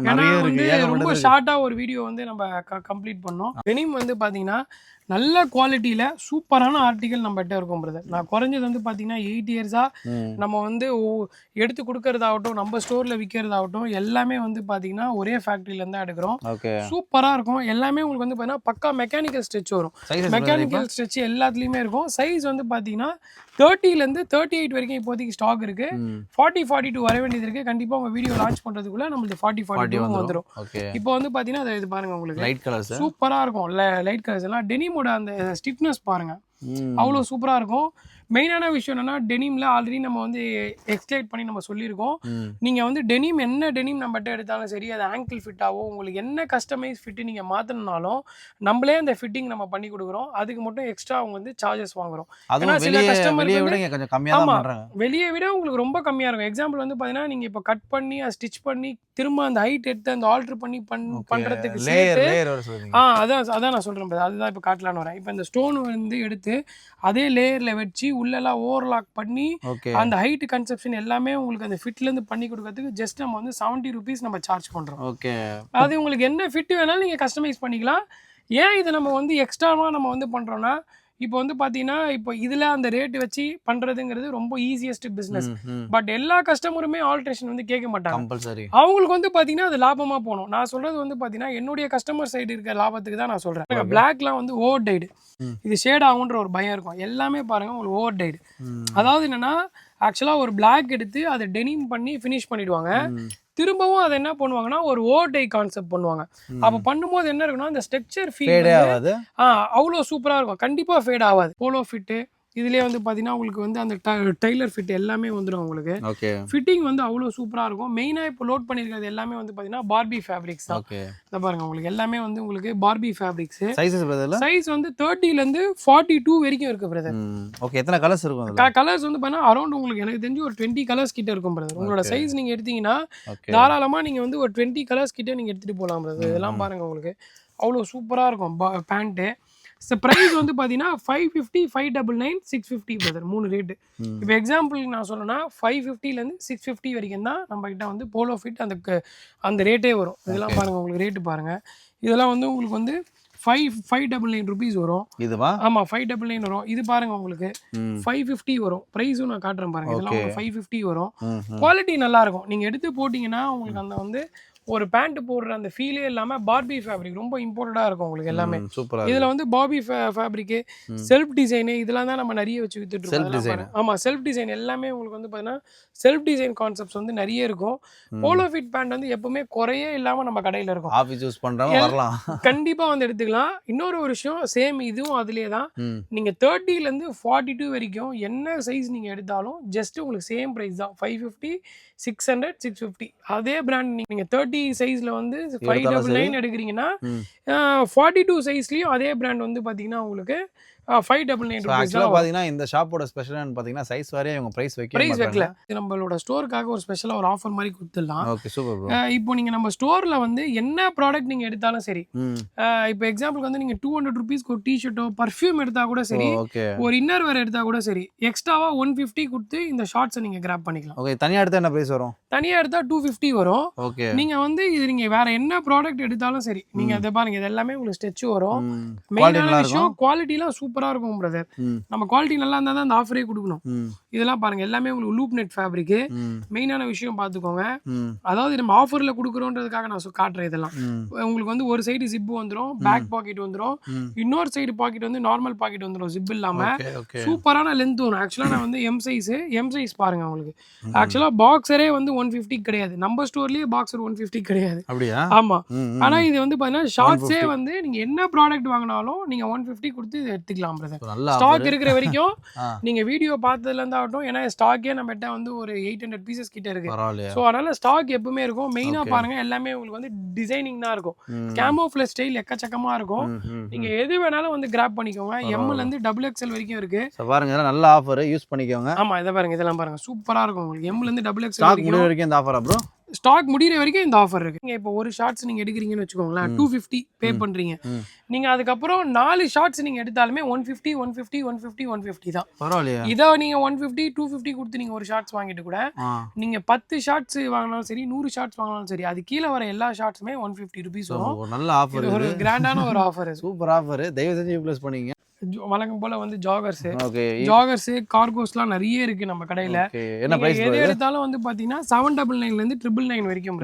ஏன்னா வந்து ரொம்ப ஷார்ட்டா ஒரு வீடியோ வந்து நம்ம கம்ப்ளீட் பண்ணோம். டெனிம் வந்து பாத்தீங்கன்னா நல்ல குவாலிட்டியில சூப்பரான ஆர்டிகல் நம்மகிட்ட இருக்கும் பிரதர். நான் குறைஞ்சது வந்து பாத்தீங்கன்னா 8 இயர்ஸா நம்ம வந்து எடுத்து கொடுக்கறதாகட்டும், நம்ம ஸ்டோர்ல விற்கிறதாகட்டும் எல்லாமே வந்து பாத்தீங்கன்னா ஒரே ஃபேக்டரியில இருந்து எடுக்கிறோம். சூப்பரா இருக்கும். எல்லாமே உங்களுக்கு வந்து பாத்தீங்கன்னா பக்கா மெக்கானிக்கல் ஸ்ட்ரெச் வரும். மெக்கானிக்கல் ஸ்ட்ரெச் எல்லாத்துலயுமே இருக்கும். சைஸ் வந்து பாத்தீங்கன்னா 30ல இருந்து 38 வரைக்கும் இப்போதைக்கு ஸ்டாக் இருக்கு. 40, 42 வர வேண்டியது இருக்கு. கண்டிப்பா உங்க வீடியோ லான்ச் பண்றதுக்குள்ள நம்மளுக்கு 40, 42 வந்துரும். இப்போ வந்து பாத்தீங்கன்னா இது பாருங்க உங்களுக்கு லைட் கலர்ஸ் சூப்பரா இருக்கும். லைட் கலர்ஸ் எல்லாம் டெனிமோட அந்த ஸ்டிஃப்னஸ் பாருங்க அவ்வளோ சூப்பராக இருக்கும். மெயினான விஷயம் என்னன்னா டெனிமில் ஆல்ரெடி நம்ம வந்து எக்ஸ்பிளைன் பண்ணி நம்ம சொல்லியிருக்கோம். நீங்கள் வந்து டெனிம் என்ன டெனிம் நம்மகிட்ட எடுத்தாலும் சரி, அது ஆங்கிள் ஃபிட்டாவோ உங்களுக்கு என்ன கஸ்டமைஸ் ஃபிட்டு நீங்கள் மாற்றணுனாலும் நம்மளே அந்த ஃபிட்டிங் நம்ம பண்ணி கொடுக்குறோம். அதுக்கு மட்டும் எக்ஸ்ட்ரா அவங்க வந்து சார்ஜஸ் வாங்குறோம். ஏன்னா சில கஸ்டமர் வெளியே விட உங்களுக்கு ரொம்ப கம்மியாக இருக்கும். எக்ஸாம்பிள் வந்து பார்த்தீங்கன்னா நீங்கள் இப்போ கட் பண்ணி அதை ஸ்டிச் பண்ணி திரும்ப அந்த ஹைட் எடுத்து அந்த ஆல்ட்ரு பண்ணி பண்ணுறதுக்கு சேர்த்து அதான் நான் சொல்கிறேன். அதுதான் இப்போ காட்டலான்னு வரேன். இப்போ இந்த ஸ்டோன் வந்து எடுத்து அதே லேயரில் வச்சு உள்ளெல்லாம் ஓவர்லாக் பண்ணி அந்த ஹைட் கன்செப்ஷன் எல்லாமே உங்களுக்கு அந்த ஃபிட்லேருந்து பண்ணி கொடுக்கறதுக்கு ஜஸ்ட் நம்ம வந்து 70 rupees நம்ம சார்ஜ் பண்ணுறோம். அது உங்களுக்கு என்ன ஃபிட் வேணாலும் நீங்கள் கஸ்டமைஸ் பண்ணிக்கலாம். ஏன் இதை நம்ம வந்து எக்ஸ்ட்ராவாக நம்ம வந்து பண்ணுறோன்னா இப்போ வந்து பார்த்தீங்கன்னா இப்போ இதில் அந்த ரேட்டு வச்சு பண்ணுறதுங்கிறது ரொம்ப ஈஸியஸ்ட் பிஸ்னஸ். பட் எல்லா கஸ்டமருமே ஆல்ட்ரேஷன் வந்து கேட்க மாட்டாங்க. அவங்களுக்கு வந்து பார்த்தீங்கன்னா அது லாபமாக போகணும். நான் சொல்கிறது வந்து பார்த்தீங்கன்னா என்னுடைய கஸ்டமர் சைடு இருக்க லாபத்துக்கு தான் நான் சொல்கிறேன். பிளாக்லாம் வந்து ஓவர் டைடு, இது ஷேட் ஆகுன்ற ஒரு பயம் இருக்கும். எல்லாமே பாருங்கள் உங்களுக்கு ஓவர் டைடு. அதாவது என்னென்னா ஆக்சுவலாக ஒரு பிளாக் எடுத்து அதை டெனிம் பண்ணி ஃபினிஷ் பண்ணிவிடுவாங்க. திரும்பவும் அதை என்ன பண்ணுவாங்கன்னா ஒரு ஓவர் டை கான்செப்ட் பண்ணுவாங்க. அப்போ பண்ணும்போது என்ன இருக்குன்னா அந்த ஸ்ட்ரக்சர் ஃபீல் அவ்வளோ சூப்பராக இருக்கும். கண்டிப்பாக ஃபேட் ஆகாது. போலோ ஃபிட்டு இதுலேயே வந்து பார்த்தீங்கன்னா உங்களுக்கு வந்து அந்த டைலர் ஃபிட் எல்லாமே வந்துடும் உங்களுக்கு. ஃபிட்டிங் வந்து அவ்வளோ சூப்பராக இருக்கும். மெயினாக இப்போ லோட் பண்ணியிருக்கிறது எல்லாமே வந்து பார்த்தீங்கன்னா பார்பி ஃபேப்ரிக்ஸ் தான். இதை பாருங்க உங்களுக்கு எல்லாமே வந்து உங்களுக்கு பார்பி ஃபேப்ரிக்ஸ். சைஸ் வந்து 30லேருந்து 42 வரைக்கும் இருக்கு பிரதர். ஓகே, எத்தனை கலர்ஸ் இருக்கும்? கலர்ஸ் வந்து பார்த்தீங்கன்னா அரௌண்ட் உங்களுக்கு எனக்கு தெரிஞ்சு ஒரு 20 கலர்ஸ் கிட்ட இருக்கும் பிரதர். உங்களோட சைஸ் நீங்கள் எடுத்தீங்கன்னா தாராளமாக நீங்கள் வந்து ஒரு 20 கலர்ஸ் கிட்ட நீங்கள் எடுத்துகிட்டு போகலாம் பிரதர். இதெல்லாம் பாருங்க உங்களுக்கு அவ்வளோ சூப்பராக இருக்கும் பேண்ட்டு. ப்ரைஸ் வந்து பார்த்தீங்கன்னா 550, 599, 650 பிரதர். 3 ரேட்டு. இப்போ எக்ஸாம்பிளுக்கு நான் சொல்லணும்னா 550லேருந்து 650 வரைக்கும் தான் நம்ம கிட்ட வந்து போலோ ஃபிட் அந்த ரேட்டே வரும். இதெல்லாம் பாருங்கள் உங்களுக்கு ரேட்டு பாருங்கள். இதெல்லாம் வந்து உங்களுக்கு வந்து 599 rupees வரும். இதுவா? ஆமாம் 599 வரும். இது பாருங்கள் உங்களுக்கு 550 வரும். ப்ரைஸும் நான் காட்டுறேன் பாருங்கள். இதெல்லாம் உங்களுக்கு 550 வரும். குவாலிட்டி நல்லாயிருக்கும். நீங்கள் எடுத்து போட்டிங்கன்னா உங்களுக்கு அந்த வந்து ஒரு பேண்ட் போடுற அந்த ஃபீலே இல்லாமல் பார்பி ஃபேப்ரிக் ரொம்ப இம்பார்ட்டண்டாக இருக்கும் உங்களுக்கு எல்லாமே. இதில் வந்து பார்பி ஃபேப்ரிக்கு செல்ஃப் டிசைனு இதெல்லாம் தான் நம்ம நிறைய வச்சு வித்துட்டு இருக்கோம். ஆமாம் செல்ஃப் டிசைன் எல்லாமே உங்களுக்கு வந்து பார்த்தீங்கன்னா செல்ஃப் டிசைன் கான்செப்ட்ஸ் வந்து நிறைய இருக்கும். போலோ ஃபிட் பேண்ட் வந்து எப்பவுமே குறையே இல்லாமல் நம்ம கடையில் இருக்கும். ஆஃபீஸ் யூஸ் பண்ணுறவங்க வரலாம், கண்டிப்பாக வந்து எடுத்துக்கலாம். இன்னொரு விஷயம் சேம் இதுவும் அதுலேயே தான். நீங்கள் 30லேருந்து 42 வரைக்கும் என்ன சைஸ் நீங்கள் எடுத்தாலும் ஜஸ்ட் உங்களுக்கு சேம் ப்ரைஸ் தான். 550, 600, 650. அதே பிராண்ட் நீங்கள் 30 சைஸ்ல வந்து 599 எடுக்கிறீங்கன்னா 42 சைஸ்லயும் அதே பிராண்ட் வந்து பாத்தீங்கன்னா உங்களுக்கு 599 பாத்தீங்கன்னா இந்த ஷாப்போட ஸ்பெஷல் பாத்தீங்கன்னா சைஸ் வாரியா இவங்க பிரைஸ் வைக்கல. நம்மளோட ஸ்டோருக்காக ஒரு ஸ்பெஷலா ஒரு ஆஃபர் மாதிரி கொடுத்துடலாம். Okay super bro. இப்போ நீங்க நம்ம ஸ்டோர்ல வந்து என்ன ப்ராடக்ட் நீங்க எடுத்தாலும் சரி, இப்போ எக்ஸாம்பிளுக்கு வந்து நீங்க 200 rupeesக்கு ஒரு டிஷர்ட்டோ பர்ஃபியூம் எடுத்தா கூட சரி, ஒரு இன்னர் வேர் எடுத்தா கூட சரி, எக்ஸ்ட்ராவா 150 கொடுத்து இந்த ஷார்ட்ஸை நீங்க கிராப் பண்ணிக்கலாம். ஓகே, தனியா எடுத்தா என்ன பிரைஸ் வரும்? தனியா எடுத்தா 250 வரும். ஓகே, நீங்க வந்து இது நீங்க வேற என்ன ப்ராடக்ட் எடுத்தாலும் சரி, நீங்க அதை பாருங்க இது எல்லாமே உங்களுக்கு ஸ்ட்ரெச் வரும். மெயினான விஷயம் குவாலிட்டிலாம் சூப்பரா இருக்கும் பிரதர். நம்ம குவாலிட்டி நல்லா இருந்தா தான் அந்த ஆஃபரே கொடுக்கணும். இதெல்லாம் பாருங்க எல்லாமே உங்களுக்கு லூப் நெட் ஃபேப்ரிக். மெயினான விஷயம் பாத்துக்கோங்க. அதாவது நம்ம ஆஃபர்ல கொடுக்குறோன்றதுக்காக நான் காட்டுறேன். இதெல்லாம் உங்களுக்கு வந்து ஒரு சைடு ஜிப் வந்துரும், பேக் பாக்கெட் வந்துரும், இன்னொரு சைடு பாக்கெட் வந்து நார்மல் பாக்கெட் வந்துரும், ஜிப் இல்லாம. சூப்பரான லென்த் வரும். ஆக்சுவலா நான் வந்து எம் சைஸ் பாருங்க உங்களுக்கு. ஆக்சுவலா பாக்ஸரே வந்து 150 கிடையாது. நம்ம ஸ்டோர்லயே பாக்ஸர் 150 கிடையாது. ஆமா, ஆனா இது வந்து பாத்தீங்கன்னா ஷார்ட்ஸே வந்து நீங்க என்ன ப்ராடக்ட் வாங்கினாலும் நீங்க 150 கொடுத்து இதை எடுத்துக்கலாம் பிரதர். ஸ்டாக் இருக்கிற வரைக்கும் நீங்க வீடியோ பார்த்ததுல இருந்து ஆகட்டும், ஏன்னா ஸ்டாக்கே நம்மகிட்ட வந்து ஒரு 800 பீசஸ் கிட்ட இருக்கு. சோ அதனால ஸ்டாக் எப்பவுமே இருக்கும். மெயினா பாருங்க எல்லாமே உங்களுக்கு வந்து டிசைனிங் தான் இருக்கும். கேமோஃப்ளேஜ் ஸ்டைல் எக்கச்சக்கமா இருக்கும். நீங்க எது வேணாலும் வந்து கிராப் பண்ணிக்கோங்க. எம்ல இருந்து XXL வரைக்கும் இருக்கு. பாருங்க நல்ல ஆஃபர், யூஸ் பண்ணிக்கோங்க. ஆமா, இத பாருங்க, இதெல்லாம் பாருங்க சூப்பரா இருக்கும் உங்களுக்கு. எம்ல இருந்து XXL வரைக்கும் இந்த ஆஃபரா ப்ரோ? ஸ்டாக் முடிகிற வரைக்கும் இந்த ஆஃபர் இருக்கு. நீங்க இப்போ ஒரு ஷார்ட்ஸ் நீங்க எடுக்கிறீங்கன்னு வச்சுக்கோங்களேன், 250 பே பண்றீங்க. நீங்க அதுக்கப்புறம் 4 ஷார்ட்ஸ் நீங்க எடுத்தாலுமே 150, 150, 150, 150 தான். பரவாயில்லையா? இதை நீங்க 150, 250 கொடுத்து நீங்க ஒரு ஷார்ட்ஸ் வாங்கிட்டு கூட நீங்க 10 ஷார்ட்ஸ் வாங்கினாலும் சரி, 100 ஷார்ட்ஸ் வாங்கினாலும் சரி, அது கீழே வர எல்லா ஷார்ட்ஸுமே 150 rupees வரும். நல்ல ஆஃபர், ஒரு கிராண்டான ஒரு ஆஃபர், சூப்பர் ஆஃபர். தயவு செஞ்சு யூட்டிலைஸ் பண்ணீங்க. வழக்கம் போல வந்து ஜாகர்ஸ் கார்கோஸ்லாம் நிறைய இருக்கு நம்ம கடையில. எது எடுத்தாலும் வந்து பாத்தீங்கன்னா 799 இருந்து 999 வரைக்கும்.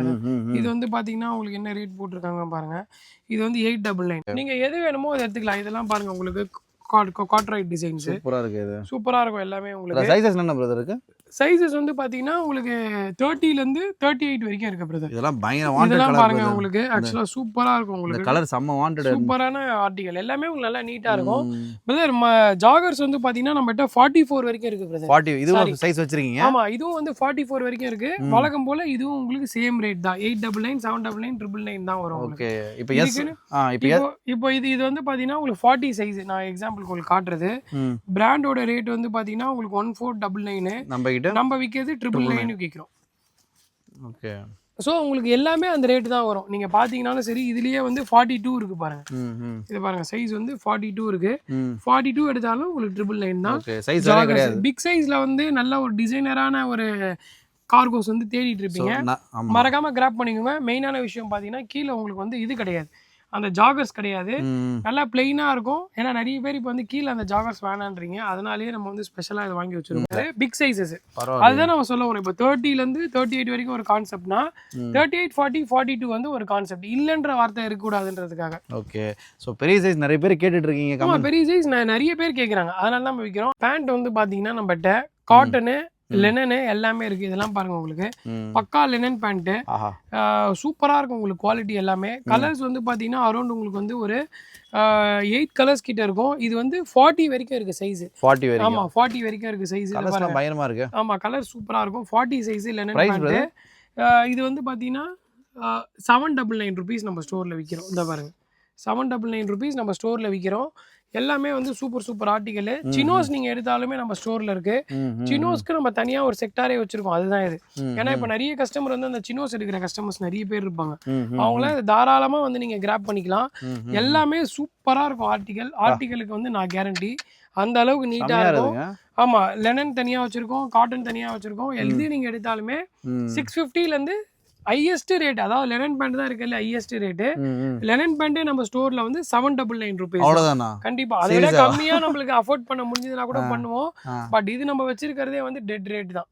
இது வந்து பாத்தீங்கன்னா உங்களுக்கு என்ன ரேட் போட்டிருக்காங்க பாருங்க. இது வந்து 899. நீங்க எது வேணுமோ அதை எடுத்துக்கலாம். இதெல்லாம் பாருங்க உங்களுக்கு கார்ட்ரைட் டிசைன்ஸ் சூப்பரா இருக்கு. இது சூப்பரா இருக்கும் எல்லாமே உங்களுக்கு. சைஸஸ் என்ன பிரதர் இருக்கு? சைஸஸ் வந்து பாத்தீங்கன்னா உங்களுக்கு 30 ல இருந்து 38 வரைக்கும் இருக்கு பிரதர். இதெல்லாம் பயங்கர வாண்டட் இதெல்லாம் கலர் பாருங்க உங்களுக்கு ஆக்சுவலா சூப்பரா இருக்கும் இந்த உங்களுக்கு. கலர் செம்ம வாண்டட் சூப்பரான ஆர்டிகல் எல்லாமே உங்களுக்கு நல்லா நீட்டா இருக்கும் பிரதர். ஜாகர்ஸ் வந்து பாத்தீங்கன்னா நம்மகிட்ட 44 வரைக்கும் இருக்கு பிரதர். 40 இதுவும் சைஸ் வச்சிருக்கீங்க? ஆமா இதுவும் வந்து 44 வரைக்கும் இருக்கு. வழக்கம் போல இதுவும் உங்களுக்கு சேம் ரேட் தான். 899 799 999 தான் வரும். ஓகே இப்போ இது வந்து பாத்தீங்கன்னா உங்களுக்கு 40 சைஸ். நான் எக்ஸாம்பிள் உங்களுக்கு காட்டுறது. பிராண்டோட ரேட் வந்து பாத்தீங்கன்னா உங்களுக்கு 1499. நம்ம விக்கிறது 999 விக்கிறோம். ஓகே. ஸோ உங்களுக்கு எல்லாமே அந்த ரேட் தான் வரும். நீங்க பாத்தீங்கன்னாலும் சரி இதுலயே வந்து 42 இருக்கு பாருங்க. இது பாருங்க சைஸ் வந்து 42 இருக்கு. 42 எடுத்தாலும் உங்களுக்கு 999 தான். ஓகே. சைஸ் வேற கிடையாது. பிக் சைஸ்ல வந்து நல்ல ஒரு டிசைனரான ஒரு கார்கோஸ் வந்து தேடிட்டு இருப்பீங்க. மறக்காம கிராப் பண்ணிக்கோங்க. மெயினான விஷயம் பாத்தீங்கன்னா கீழே உங்களுக்கு வந்து இது கிடையாது, அந்த ஜாகர்ஸ் கிடையாது. நல்லா பிளெயினா இருக்கும். ஏன்னா நிறைய பேர் இப்போ வந்து கீழே அந்த ஜாகர்ஸ் வேணான்றீங்க. அதனாலேயே நம்ம வந்து ஸ்பெஷலா இதை வாங்கி வச்சிருக்கோம். பிக் சைஸஸ் அதுதான் நம்ம சொல்ல வரோம். இப்போ 30 ல இருந்து 38 வரைக்கும் ஒரு கான்செப்ட்னா 38 40 42 வந்து ஒரு கான்செப்ட் இல்லைன்ற வார்த்தை இருக்கக்கூடாதுன்றதுக்காக. ஓகே. ஸோ பெரிய சைஸ் நிறைய பேர் கேட்டுட்டு இருக்கீங்க. ஆமா பெரிய சைஸ் நிறைய பேர் கேட்குறாங்க. அதனால தான் நம்ம விற்கிறோம். பேண்ட் வந்து பாத்தீங்கன்னா நம்மகிட்ட காட்டனு லெனனு எல்லாமே இருக்கு. இதெல்லாம் பாருங்க உங்களுக்கு பக்கா லெனன் பேண்ட் சூப்பரா இருக்கும் உங்களுக்கு குவாலிட்டி எல்லாமே. கலர்ஸ் வந்து பாத்தீங்கன்னா அரௌண்ட் உங்களுக்கு வந்து ஒரு 8 கலர்ஸ் கிட்ட இருக்கும். இது வந்து 40 வரைக்கும் இருக்கு சைஸ். 40 வரைக்கும்? ஆமா 40 வரைக்கும் இருக்கு சைஸ். கலர்ஸ் பயங்கரமா இருக்கு. ஆமா கலர் சூப்பரா இருக்கும். 40 சைஸ் லெனன் பேண்ட். இது வந்து பாத்தீங்கன்னா 799 rupees நம்ம ஸ்டோர்ல விக்கிறோம். இந்த பாருங்க 799 rupees நம்ம ஸ்டோர்ல விக்கிறோம். எல்லாமே வந்து சூப்பர் ஆர்டிகல். சினோஸ் நீங்க எடுத்தாலுமே நம்ம ஸ்டோர்ல இருக்கு. சினோஸ்க்கு நம்ம தனியா ஒரு செக்டாரே வச்சிருக்கோம். அதுதான் இது. ஏன்னா இப்ப நிறைய கஸ்டமர் வந்து அந்த சினோஸ் எடுக்கிற கஸ்டமர்ஸ் நிறைய பேர் இருப்பாங்க. அவங்கள தாராளமா வந்து நீங்க கிராப் பண்ணிக்கலாம். எல்லாமே சூப்பரா இருக்கும் ஆர்டிகலுக்கு வந்து நான் கேரண்டி. அந்த அளவுக்கு நீட்டா இருக்கும். ஆமா லெனன் தனியா வச்சிருக்கோம், காட்டன் தனியா வச்சிருக்கோம். எது நீங்க எடுத்தாலுமே 650 ல இருந்து ஹையஸ்ட் ரேட். அதாவது லெனன் பேண்ட் தான் இருக்குல்ல ஹையஸ்ட் ரேட். லெனன் பேண்டே நம்ம ஸ்டோர்ல வந்து 799 rupees. அவ்வளவுதானா? கண்டிப்பா. அதை விட கம்மியா நம்மளுக்கு அஃபோர்ட் பண்ண முடிஞ்சதுன்னா கூட பண்ணுவோம். பட் இது நம்ம வச்சிருக்கிறதே வந்து டெட் ரேட் தான்.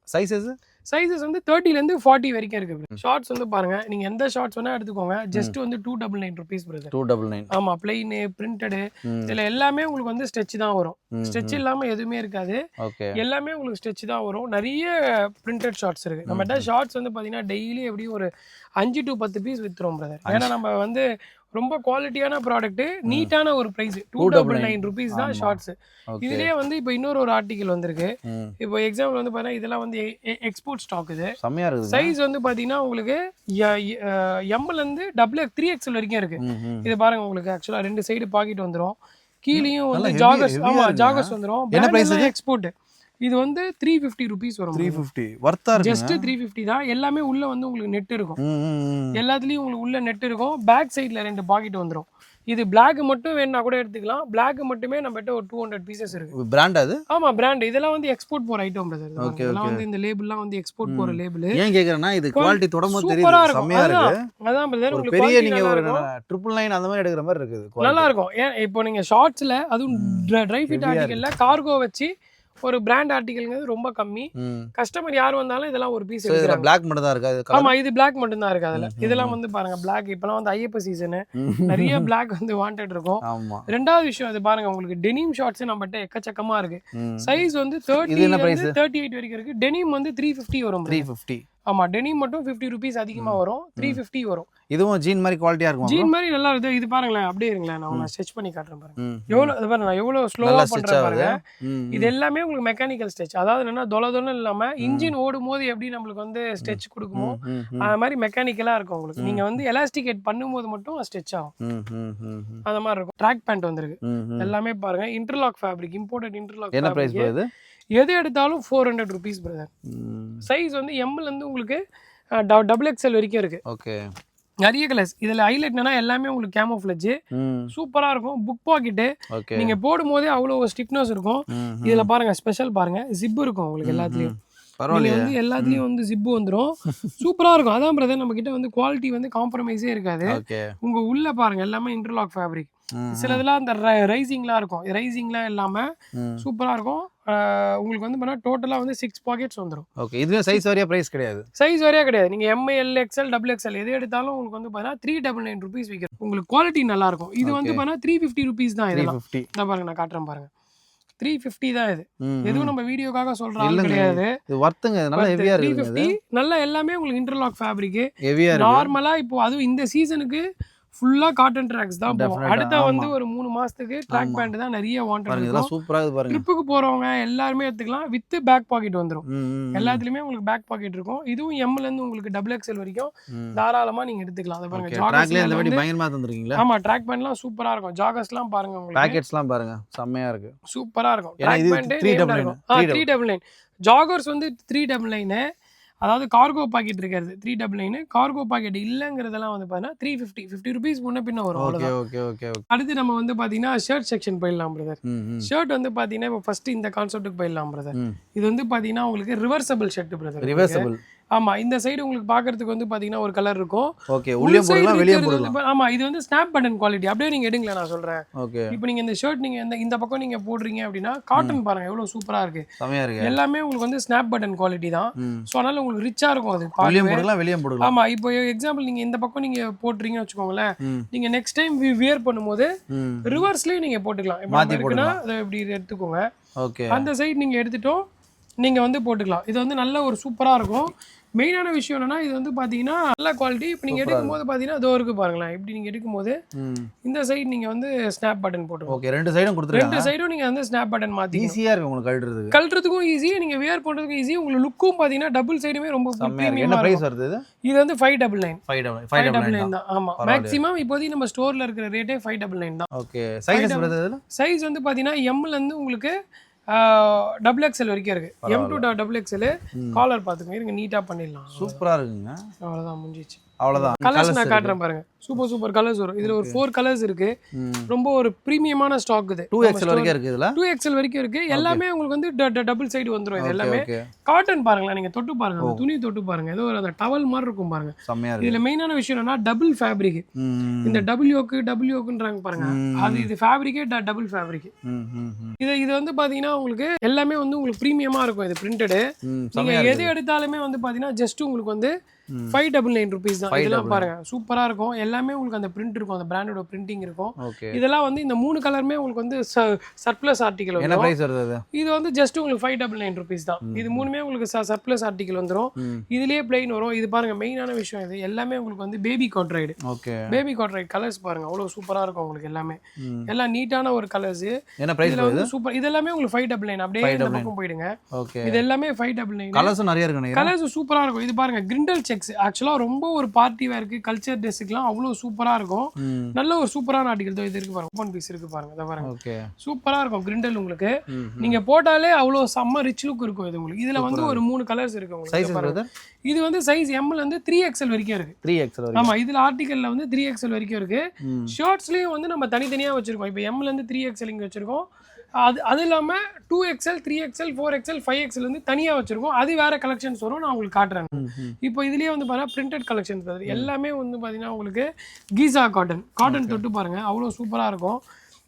சைஸஸ் வந்து 30 ல இருந்து 40 வரைக்கும் இருக்கு. ஷார்ட்ஸ் வந்து பாருங்க நீங்க எந்த ஷார்ட்ஸ் வேணா எடுத்துக்கோங்க. ஜஸ்ட் வந்து 299 rupees பிரதர். 299. ஆமா பிளைன் பிரிண்டட். இதுல எல்லாமே உங்களுக்கு வந்து ஸ்ட்ரெச் தான் வரும். ஸ்ட்ரெச் இல்லாம எதுவுமே இருக்காது. எல்லாமே உங்களுக்கு ஸ்ட்ரெச் தான் வரும். நிறைய பிரிண்டட் ஷார்ட்ஸ் இருக்கு. நம்மகிட்ட ஷார்ட்ஸ் வந்து பாத்தீங்கன்னா டெய்லி எப்படியும் ஒரு 5 to 10 பீஸ் வித்துறோம் பிரதர். ஏன்னா நம்ம வந்து ரொம்ப குவாலிட்டியான ப்ராடக்ட், நீட்டான ஒரு பிரைஸ். 299 rupees தான் ஷார்ட்ஸ். இதுலயே வந்து இப்போ இன்னொரு ஆர்டிகல் வந்திருக்கு. இப்போ எக்ஸாம்பிள் வந்து பாத்தீங்கன்னா இதெல்லாம் வந்து எக்ஸ்போர்ட் ஸ்டாக். இது சைஸ் வந்து பாத்தீங்கன்னா உங்களுக்கு M ல இருந்து XXL வரைக்கும் இருக்கு. இது பாருங்க உங்களுக்கு ஆக்சுவலா 2 சைடு பாக்கெட் வந்துரும். கீழேயும் வந்து ஜாகர்ஸ் வந்துரும். என்ன பிரைஸ் இது? எக்ஸ்போர்ட். இது வந்து 350 rupees வரும். 350 வர்த்தா இருக்கு. ஜஸ்ட் 350 தான். எல்லாமே உள்ள வந்து உங்களுக்கு நெட் இருக்கும். எல்லாத்துலயும் உங்களுக்கு உள்ள நெட் இருக்கும். பேக் சைடுல 2 பாக்கெட் வந்துரும். இது பிளாக் மட்டும் வேணா கூட எடுத்துக்கலாம். பிளாக் மட்டுமே நம்மகிட்ட ஒரு 200 பீசஸ் இருக்கு. பிராண்ட் அது? ஆமா பிராண்ட். இதெல்லாம் வந்து எக்ஸ்போர்ட் போற ஐட்டம் பிரதர். இதெல்லாம் வந்து இந்த லேபிள்லாம் வந்து எக்ஸ்போர்ட் போற லேபிள். ஏன் கேக்குறேன்னா இது குவாலிட்டி தொடர்ந்து தெரியுது. செமையா இருக்கு. அதான் பிரதர் உங்களுக்கு பெரிய நீங்க ஒரு 999 அந்த மாதிரி எடுக்கிற மாதிரி இருக்குது. நல்லா இருக்கும். ஏன் இப்போ நீங்க ஷார்ட்ஸ்ல அதுவும் ட்ரை ஃபிட் ஆர்டிகல்ல கார்கோ வச்சு ஒரு பிராண்ட் ஆர்டிகல்ங்கிறது ரொம்ப கம்மி. கஸ்டமர் யார் வந்தாலும் இதெல்லாம் ஒரு பீஸ் எடுக்கிறாங்க. Black மட்டும் தான் இருக்கு. ஆமா இது Black மட்டும் தான் இருக்கு. அதுல இதெல்லாம் வந்து பாருங்க Black. இப்பலாம் வந்து ஐயப்ப சீசன் நிறைய Black வந்து வாண்டட் இருக்கும். ரெண்டாவது விஷயம் இது பாருங்க உங்களுக்கு டெனிம் ஷார்ட்ஸ் நம்மகிட்ட எக்கச்சக்கமா இருக்கு. சைஸ் வந்து 30 ல இருந்து 38 வரைக்கும் இருக்கு. டெனிம் வந்து 350 வரும். 350. ஆமா டெனிம் மட்டும் 50 rupees அதிகமா வரும். 350 வரும். இதுவும் ஜீன் மாதிரி குவாலிட்டியா இருக்கும். ஜீன் மாதிரி நல்லா இருக்கு. இது பாருங்களேன் அப்படியே இருங்களேன். நான் ஸ்டிட்ச் பண்ணி காட்டுறேன் பாருங்க. எவ்வளவு இது பாருங்க எவ்வளவு ஸ்லோவா பண்றேன் பாருங்க. இது எல்லாமே உங்களுக்கு மெக்கானிக்கல் ஸ்டிட்ச். அதாவது என்னன்னா தொலதொலன்னு இல்லாம இன்ஜின் ஓடும்போது எப்படி நம்மளுக்கு வந்து ஸ்டிட்ச் கொடுக்குமோ அது மாதிரி மெக்கானிக்கலா இருக்கும் உங்களுக்கு. நீங்க வந்து எலாஸ்டிகேட் பண்ணும்போது மட்டும் ஸ்டிட்ச் ஆகும். அந்த மாதிரி இருக்கும். ட்ராக் பேண்ட் வந்திருக்கு. எல்லாமே பாருங்க இன்டர்லாக் ஃபேப்ரிக். Imported interlock. என்ன பிரைஸ் இது? எது எடுத்தாலும் 400 rupees பிரதர். சைஸ் வந்து M ல இருந்து உங்களுக்கு XXL வரைக்கும் இருக்கு. ஓகே. நிறைய கலர்ஸ். இதுல ஹைலைட் என்னன்னா எல்லாமே உங்களுக்கு கேமோஃப்ளேஜ். சூப்பரா இருக்கும். Book pocket. நீங்க போடும் போதே அவ்வளவு ஸ்டிஃப்னஸ் இருக்கும். இதுல பாருங்க ஸ்பெஷல் பாருங்க ஜிப் இருக்கும் உங்களுக்கு எல்லாத்துலயும். வந்து எல்லாத்துலயும் வந்து ஜிப் வந்துரும். சூப்பரா இருக்கும். அதான் பிரதர் நம்ம கிட்ட வந்து குவாலிட்டி வந்து காம்ப்ரமைஸே இருக்காது. உங்க உள்ள பாருங்க எல்லாமே இன்டர்லாக் ஃபேப்ரிக். சிலதெல்லாம் அந்த ரைசிங்லாம் இருக்கும். ரைசிங்லாம் இல்லாம சூப்பரா இருக்கும். உங்களுக்கு வந்து பண்ணா டோட்டலா வந்து 6 பாக்கெட்ஸ் வந்துரும். ஓகே. இதுல சைஸ் வரையா பிரைஸ் கிடையாது. சைஸ் வரையா கிடையாது. நீங்க M L XL XXL எது எடுத்தாலும் உங்களுக்கு வந்து பாத்தா 399 rupees விக்கும். உங்களுக்கு குவாலிட்டி நல்லா இருக்கும். இது வந்து பாத்தா 350 rupees தான். இதெல்லாம் பாருங்க நான் காட்டுறேன் பாருங்க. 350 தான் இது. ம், எதுவும் நம்ம வீடியோக்காக சொல்ற ஆள் இல்லைங்க. கிடையாது. இது வர்த்துங்க, இது நல்லா ஹெவியா இருக்குங்க. 350 நல்லா எல்லாமே உங்களுக்கு இன்டர்லாக் ஃபேப்ரிக். ஹெவியா இருக்கு. நார்மலா இப்போ அதுவும் இந்த சீசனுக்கு ஃபுல்லா காட்டன் ட்ராக்ஸ் தான் போகும். Definitely. அடுத்த வந்து ஆமா. ஒரு 3 மாசத்துக்கு ட்ராக் ஆமா. பேண்ட் தான் நிறைய வாண்டட் பாருங்க, இருக்கும். இதெல்லாம் சூப்பரா இருக்கு பாருங்க. ட்ரிப்புக்கு போறவங்க எல்லாருமே எடுத்துக்கலாம். வித் பேக் பாக்கெட் வந்துரும். ம், ம், ம். எல்லாத்துலயுமே உங்களுக்கு பேக் பாக்கெட் இருக்கும். இதுவும் எம்ல இருந்து உங்களுக்கு டபுள் எக்ஸ்எல் வரைக்கும் ம். தாராளமா நீங்க எடுத்துக்கலாம். அதை பாருங்க Okay, trackலயே இந்த ஜாகர்ஸ்ல வாட்டி வந்து பயங்கரமா தந்திருக்கீங்களா? ஆமா ட்ராக் பேண்ட்லாம் சூப்பரா இருக்கும். ஜாகர்ஸ்லாம் பாருங்க உங்களுக்கு பாக்கெட்ஸ்லாம் பாருங்க, செம்மையா இருக்கு. சூப்பரா இருக்கும். ஏன்னா ட்ராக் இது பேண்ட் 399. இருக்கும். 399. ஜாகர்ஸ் வந்து 399. அதாவது கார்கோ பாக்கெட் இருக்கிறது 399. கார்கோ பாக்கெட் இல்லங்கிறதெல்லாம் வந்து பாத்தீங்கன்னா 350. 50 ரூபீஸ் முன்ன பின்ன வரும். ஓகே அவ்வளவுதான். Okay okay okay. அடுத்து நம்ம வந்து பாத்தீங்கன்னா ஷர்ட் செக்ஷன் போயிடலாம் பிரதர். ம், ம், ஷர்ட் வந்து பாத்தீங்கன்னா இப்போ ஃபர்ஸ்ட் இந்த கான்செப்ட்டுக்கு போயிடலாம் பிரதர். ம். இது வந்து பாத்தீங்கன்னா உங்களுக்கு ரிவர்சபிள் ஷர்ட் பிரதர். ரிவர்சபிள். ஆமா, இந்த சைடு உங்களுக்கு பாக்குறதுக்கு வந்து பாத்தீங்கன்னா ஒரு கலர் இருக்கும். ஓகே, உள்ளே போடலாம், வெளியே இருக்கிறது போடலாம். வந்து ஆமா, இது வந்து ஸ்னாப் பட்டன் குவாலிட்டி. அப்படியே நீங்க எடுங்களேன், நான் சொல்றேன். ஓகே, இப்போ நீங்க இந்த ஷர்ட் நீங்க இந்த பக்கம் நீங்க போடுறீங்க அப்படின்னா காட்டன் பாருங்க எவ்வளவு சூப்பரா இருக்கு. செமையா இருக்கு. எல்லாமே உங்களுக்கு வந்து ஸ்னாப் பட்டன் குவாலிட்டி தான். ம். ஸோ அதனால உங்களுக்கு ரிச்சா இருக்கும் அது உள்ளே பார்க்கவே. போடலாம், வெளியே போடலாம். ஆமா, இப்போ எக்ஸாம்பிள் நீங்க இந்த பக்கம் நீங்க போட்டுறீங்கன்னு வச்சுக்கோங்களேன். ம், நீங்க நெக்ஸ்ட் டைம் வியர் பண்ணும்போது ம். ரிவர்ஸ்லயே நீங்க போட்டுக்கலாம். இப்போ மாத்தி நம்ம இருக்குன்னா அதை இப்படி எடுத்துக்கோங்க. ஓகே. அந்த சைடு நீங்க எடுத்துட்டோம், நீங்க வந்து போட்டுக்கலாம். இது வந்து நல்ல ஒரு சூப்பரா இருக்கும். மெயினான விஷயம் என்னன்னா இது வந்து பாத்தீங்கன்னா நல்ல குவாலிட்டி. இப்போ நீங்க எடுக்கும்போது பாத்தீங்கன்னா இதோ இருக்கு பாருங்களேன். இப்படி நீங்க எடுக்கும்போது ம். இந்த சைடு நீங்க வந்து ஸ்னாப் பட்டன் போட்டுக்கோங்க. ஓகே, ரெண்டு சைடும் கொடுத்துருக்காங்க. ரெண்டு சைடும் நீங்க வந்து ஸ்னாப் பட்டன் மாத்திக்கணும். ஈஸியா இருக்கு உங்களுக்கு கழட்டுறதுக்கு. கழட்டுறதுக்கும் ஈஸி, நீங்க வியர் பண்றதுக்கும் ஈஸி. உங்களுக்கு லுக்கும் பாத்தீங்கன்னா டபுள் சைடுமே ரொம்ப செமையா இருக்கு. premium-ஆ என்ன பிரைஸ் இருக்கும். வருது இது? இது வந்து 599. 599 தான். ஆமா, பரவாயில்லையே. மேக்ஸிமம் இப்போதைக்கு நம்ம ஸ்டோர்ல இருக்கிற ரேட்டே 599 தான். ஓகே, சைஸஸ் வருது இதுல? சைஸ் வந்து பாத்தீங்கன்னா எம்ல இருந்து உங்களுக்கு டபுள் எக்ஸ்எல் வரைக்கும் இருக்கு. M to double XL. Collar பாத்துக்கோங்க, இருங்க நீட்டா பண்ணிடலாம். சூப்பரா இருக்குங்க. அவ்வளவுதான், முடிஞ்சிச்சு. அவ்வளவுதான். கலர்ஸ் நான் காட்டுறேன் பாருங்க. சூப்பர் கலர்ஸ் வரும். இதுல ஒரு 4 கலர்ஸ் இருக்கு. ரொம்ப ஒரு பிரீமியமான ஸ்டாக் இது. 2XL வரைக்கும் இருக்கு இதுல. 2XL வரைக்கும் இருக்கு. எல்லாமே உங்களுக்கு வந்து டபுள் சைடு வந்துரும். இது எல்லாமே ஓகே, காட்டன் பாருங்களேன். நீங்க தொட்டு பாருங்க, அந்த துணி தொட்டு பாருங்க. ஏதோ ஒரு அந்த டவல் மாதிரி இருக்கும் பாருங்க. செமையா இருக்கு. இதுல மெயினான விஷயம் என்னன்னா டபுள் ஃபேப்ரிக். ம், இந்த டபிள்யூக்குன்றாங்க பாருங்க. அது இது ஃபேப்ரிக்கே டபுள் ஃபேப்ரிக். ம், ம், ம். இது வந்து பாத்தீங்கன்னா உங்களுக்கு எல்லாமே வந்து உங்களுக்கு பிரீமியமா இருக்கும். இது பிரிண்டடு. ம், நீங்க செமையா எது இருக்கு. எடுத்தாலுமே வந்து பாத்தீங்கன்னா ஜஸ்ட் உங்களுக்கு வந்து 599 ருபீஸ் தான். இதெல்லாம் பாருங்க சூப்பரா இருக்கும். எல்லாமே உங்களுக்கு அந்த பிரிண்ட் இருக்கும், அந்த பிராண்டோட பிரிண்டிங் இருக்கும். ஓகே. இதெல்லாம் வந்து இந்த 3 கலருமே உங்களுக்கு வந்து சர்ப்ளஸ் ஆர்டிகல் என்ன வந்துரும். பிரைஸ் வருது அது? இது வந்து ஜஸ்ட் உங்களுக்கு 599 ருபீஸ் தான். இது மூணுமே உங்களுக்கு சர்ப்ளஸ் ஆர்டிகல் வந்துரும். ம். இதுலயே பிளைன் வரும். இது பாருங்க மெயினான விஷயம், இது எல்லாமே உங்களுக்கு வந்து பேபி காட்ரைடு. ஓகே. பேபி காட்ரைடு கலர்ஸ் பாருங்க அவ்வளவு சூப்பரா இருக்கும் உங்களுக்கு. எல்லாமே ம். எல்லாம் நீட்டான ஒரு கலர்ஸ். என்ன பிரைஸ் இதுல வருது? வந்து சூப்பர். இது எல்லாமே உங்களுக்கு 599. அப்படியே இந்த பக்கம் போயிடுங்க. ஓகே. இது எல்லாமே 599. கலர்ஸும் நிறைய இருக்கு நினைக்கிறேன். கலர்ஸ் சூப்பரா இருக்கும். இது பாருங்க கிரிண்டல் செக்ஸ். ஆக்சுவலா ரொம்ப ஒரு பார்ட்டி வேருக்கு, கல்ச்சர் ட்ரெஸ்ஸுக்குலாம் அவ்வளவு சூப்பரா இருக்கும். ம். நல்ல ஒரு சூப்பரான ஆர்டிகல். இது இருக்கு பாருங்க, ஓபன் பீஸ் இருக்கு பாருங்க. இத பாருங்க, ஓகே. சூப்பரா இருக்கும் கிரிண்டல் உங்களுக்கு. ம், ம். நீங்க போட்டாலே அவ்வளவு செம்ம ரிச் லுக் இருக்கும் இது உங்களுக்கு. இதுல வந்து ஒரு 3 கலர்ஸ் இருக்கு உங்களுக்கு. சைஸ் இத பாருங்க. வருது? இது வந்து சைஸ் எம்ல இருந்து 3XL வரைக்கும் இருக்கு. 3XL வரைக்கும். ஆமா, இதுல ஆர்டிகல்ல வந்து 3XL வரைக்கும் இருக்கு. ம். ஷர்ட்ஸ்லயும் வந்து நம்ம தனித்தனியா வச்சிருக்கோம். இப்போ எம்ல இருந்து 3XL இங்க வச்சிருக்கோம். அது இல்லாம 2XL 3XL 4XL 5XL வந்து தனியா வச்சிருக்கோம். அது வேற கலெக்ஷன்ஸ் வரும், நான் உங்களுக்கு காட்டுறேன். ம், ம். இப்போ இதுலயே வந்து பாருங்க பிரிண்டட் கலெக்ஷன்ஸ் வருது. எல்லாமே வந்து பாத்தீங்கன்னா உங்களுக்கு கீசா காட்டன் தொட்டு பாருங்க அவ்வளவு சூப்பரா இருக்கும்.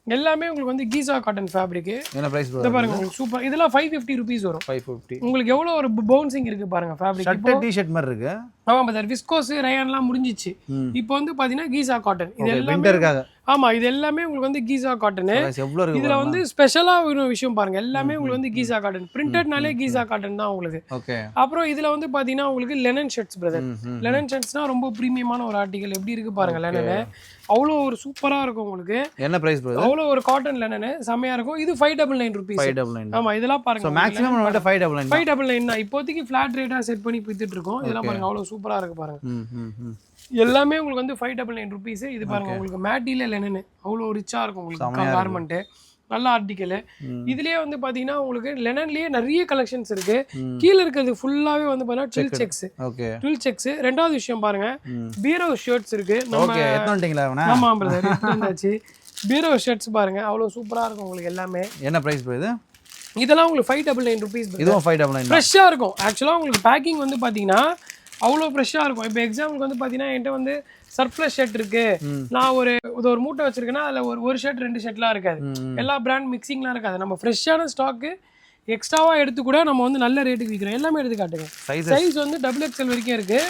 எல்லாமே உங்களுக்கு வந்து கீசா காட்டன் ஃபேப்ரிக். என்ன பிரைஸ் இத வருது? பாருங்க உங்களுக்கு சூப்பர். இதெல்லாம் 550 ருபீஸ் வரும். 550. உங்களுக்கு எவ்வளவு ஒரு பவுன்சிங் இருக்கு பாருங்க ஃபேப்ரிக். ஷர்ட் டி-ஷர்ட் மாதிரி இருக்கு. ஆமா பதர், விஸ்கோஸ் ரயான்லாம் முடிஞ்சிச்சு. ம். இப்போ வந்து பாத்தீங்கன்னா கீசா காட்டன். இது ஓகே, எல்லாமே விண்டருக்காக. ஆமா, இது எல்லாமே உங்களுக்கு வந்து கீசா காட்டன். பிரைஸ் எவ்வளவு இருக்கு இதுல பாருங்க. வந்து ஸ்பெஷலா ஒரு விஷயம் பாருங்க, எல்லாமே உங்களுக்கு வந்து கீசா காட்டன். பிரிண்டட்னாலே கீசா காட்டன் தான் உங்களுக்கு. ஓகே. அப்புறம் இதுல வந்து பாத்தீங்கன்னா உங்களுக்கு லெனன் ஷர்ட்ஸ் பிரதர். ம், ம். லெனன் ஷர்ட்ஸ்னா ரொம்ப பிரீமியமான ஒரு ஆர்டிகல். எப்படி இருக்கு பாருங்க லெனன். அவ்வளோ ஒரு சூப்பரா இருக்கும் உங்களுக்கு. என்ன பிரைஸ் வருது? அவ்வளோ ஒரு காட்டன் லெனன் செமையா இருக்கும். இது 599 ருபீஸ். 599. ஆமா, இதெல்லாம் சோ பாருங்க மேக்ஸிமம் நம்மகிட்ட 599. 599 தான். இப்போதைக்கு ஃபிளாட் ரேட்டா செட் பண்ணி வித்துட்டு இருக்கோம். இதெல்லாம் பாருங்க அவ்வளோ சூப்பரா இருக்கு பாருங்க. ம், ம், ம். எல்லாமே உங்களுக்கு வந்து 599 ருபீஸ். இது பாருங்க உங்களுக்கு மேட்டில லெனன் அவ்வளோ ரிச்சா இருக்கும் உங்களுக்கு கார்மெண்ட். நல்ல ஆர்டிக்கல். இதுலயே வந்து பாத்தீங்கன்னா உங்களுக்கு லெனன்லயே நிறைய கலெக்ஷன்ஸ் இருக்கு. கீழ இருக்கிறது ஃபுல்லாவே வந்து பாத்தீங்கன்னா ட்வில் செக்ஸ். ஓகே. ட்வில் செக்ஸ். ரெண்டாவது விஷயம் பாருங்க, பீரோ ஷர்ட்ஸ் இருக்கு. ஓகே, எத்தனட்டீங்களா அவனா? ஆமா பிரதர், இருந்தாச்சு. பீரோ ஷர்ட்ஸ் பாருங்க அவ்வளவு சூப்பரா இருக்கும் உங்களுக்கு எல்லாமே. என்ன பிரைஸ் வருது? இதெல்லாம் உங்களுக்கு 599 ருபீஸ். இதுவும் 599. ஃப்ரெஷ்ஷா இருக்கும். ஆக்சுவலா உங்களுக்கு பேக்கிங் வந்து பாத்தீங்கன்னா அவ்வளோ ஃப்ரெஷ்ஷாக இருக்கும். இப்போ எக்ஸாம்பிளுக்கு வந்து பார்த்தீங்கன்னா என்கிட்ட வந்து சர்ப்ளஸ் ஷர்ட் இருக்கு, நான் ஒரு மூட்டை வச்சிருக்கேன்னா அதில் ஒரு ஷர்ட் 2 ஷர்ட்லாம் இருக்காது. எல்லா பிராண்ட் மிக்சிங்லாம் இருக்காது. நம்ம ஃப்ரெஷ்ஷான ஸ்டாக்கு எக்ஸ்ட்ராவாக எடுத்து கூட நம்ம வந்து நல்ல ரேட்டுக்கு விற்கிறோம். எல்லாமே எடுத்து காட்டுங்க. சைஸ் வந்து XXL வரைக்கும் இருக்கு.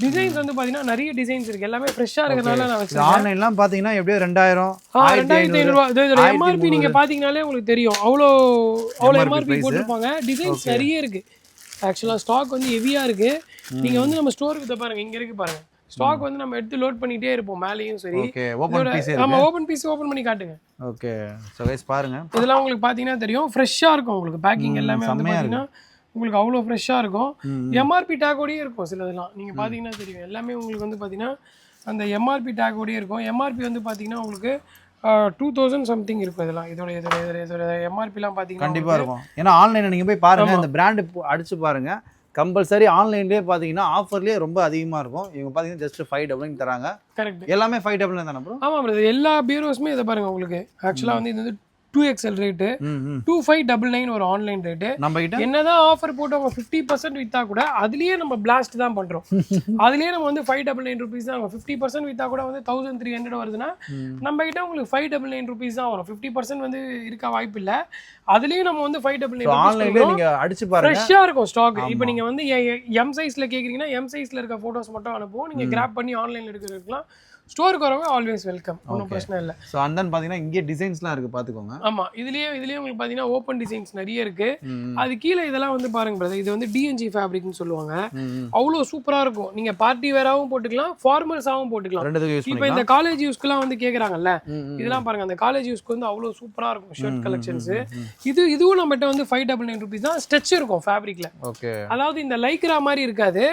டிசைன்ஸ் வந்து பாத்தீங்கன்னா நிறைய டிசைன்ஸ் இருக்கு, எல்லாமே ஃப்ரெஷ்ஷா இருக்கறனால நான் வச்சிருக்கேன். ஆன்லைன்லாம் பாத்தீங்கன்னா எப்படியோ 2000 2500 ரூபாய். இதோட எம்ஆர்பி நீங்க பாத்தீங்கனாலே உங்களுக்கு தெரியும், அவ்வளோ எம்ஆர்பி போட்டுருப்பாங்க. டிசைன்ஸ் நிறைய இருக்கு. ஆக்சுவலா ஸ்டாக் வந்து ஹெவியா இருக்கு. நீங்க வந்து நம்ம ஸ்டோருக்கு பாருங்க, இங்க இருக்கு பாருங்க ஸ்டாக் வந்து நம்ம எடுத்து லோட் பண்ணிட்டே இருப்போம் மேலேயும் சரி. ஓகே ஓபன் பீஸ் இருக்கு. ஆமா ஓபன் பீஸ் ஓபன் பண்ணி காட்டுங்க. ஓகே சோ गाइस பாருங்க, இதெல்லாம் உங்களுக்கு பாத்தீங்கன்னா தெரியும் ஃப்ரெஷ்ஷா இருக்கும். உங்களுக்கு பேக்கிங் எல்லாமே வந்து பாத்தீங்கன்னா உங்களுக்கு அவ்வளோ ஃப்ரெஷ்ஷா இருக்கும். எம்ஆர்பி டேக்கோடயே இருக்கும் சிலதெல்லாம் நீங்க பாத்தீங்கன்னா தெரியும். எல்லாமே உங்களுக்கு வந்து பாத்தீங்கன்னா அந்த எம்ஆர்பி டேக்கோடயே இருக்கும். எம்ஆர்பி வந்து பாத்தீங்கன்னா உங்களுக்கு 2000 சம்திங் இருக்கும். இதெல்லாம் இதோட எம்ஆர்பிலாம் பாத்தீங்கன்னா கண்டிப்பா இருக்கும். ஏன்னா ஆன்லைன்ல நீங்க போய் பாருங்க, இந்த பிராண்ட் அடிச்சு பாருங்க. கம்பல்சரி ஆன்லைன்லேயே பார்த்தீங்கன்னா ஆஃபர்லேயே ரொம்ப அதிகமாக இருக்கும். இவங்க பார்த்தீங்கன்னா ஜஸ்ட் 599 தராங்க. கரெக்ட், எல்லாமே 599 தானே ப்ரோ? ஆமாம் ப்ரோ, எல்லா பீரோஸுமே இதை பாருங்க. உங்களுக்கு ஆக்சுவலாக வந்து இது வந்து 2XL ரேட்டு 2599 ஒரு ஆன்லைன் ரேட்டு. நம்ம கிட்ட என்னதான் ஆஃபர் போட்டு அவங்க 50% விற்றா கூட அதுலேயே நம்ம பிளாஸ்ட் தான் பண்ணுறோம். அதுலேயே நம்ம வந்து 599 ருபீஸ் தான். அவங்க 50% விற்றா கூட வந்து 1300 வருதுன்னா நம்ம கிட்ட உங்களுக்கு 599 ருபீஸ் தான் வரும். 50% வந்து இருக்க வாய்ப்பு இல்லை. அதுலேயும் நம்ம வந்து 599 ஆன்லைன்ல நீங்க அடிச்சு பாருங்க, ஃப்ரெஷ்ஷா இருக்கும் ஸ்டாக். இப்போ நீங்க வந்து எம் சைஸ்ல கேக்குறீங்கன்னா எம் சைஸ்ல இருக்க போட்டோஸ் மட்டும் அனுப்புவோம். நீங்க கிராப் பண்ணி ஆன்லைன்ல எடுக்கிறதுக்குலாம் ஸ்டோருக்கு வரவங்க ஆல்வேஸ் வெல்கம், ஒன்றும் பிரச்சனை இல்லை. ஸோ அந்த பார்த்தீங்கன்னா இங்கே டிசைன்ஸ்லாம் இருக்கு, பார்த்துக்கோங்க. ஆமாம், இதுலேயே உங்களுக்கு பார்த்தீங்கன்னா ஓப்பன் டிசைன்ஸ் நிறைய இருக்கு. அது கீழே இதெல்லாம் வந்து பாருங்க பிரதர், இது வந்து டிஎன்ஜி ஃபேப்ரிக்னு சொல்லுவாங்க. அவ்வளோ சூப்பராக இருக்கும். நீங்கள் பார்ட்டி வேராகவும் போட்டுக்கலாம், ஃபார்மல்ஸாகவும் போட்டுக்கலாம். இப்போ இந்த காலேஜ் யூஸ்க்குலாம் வந்து கேட்குறாங்கல்ல, இதெல்லாம் பாருங்க, அந்த காலேஜ் யூஸ்க்கு வந்து அவ்வளோ சூப்பராக இருக்கும் ஷர்ட் கலெக்ஷன்ஸ். இதுவும் நம்மகிட்ட வந்து 599 ருபீஸ் தான். ஸ்ட்ரெச் இருக்கும் ஃபேப்ரிக்ல. ஓகே, அதாவது இந்த லைக்ரா மாதிரி இருக்காது.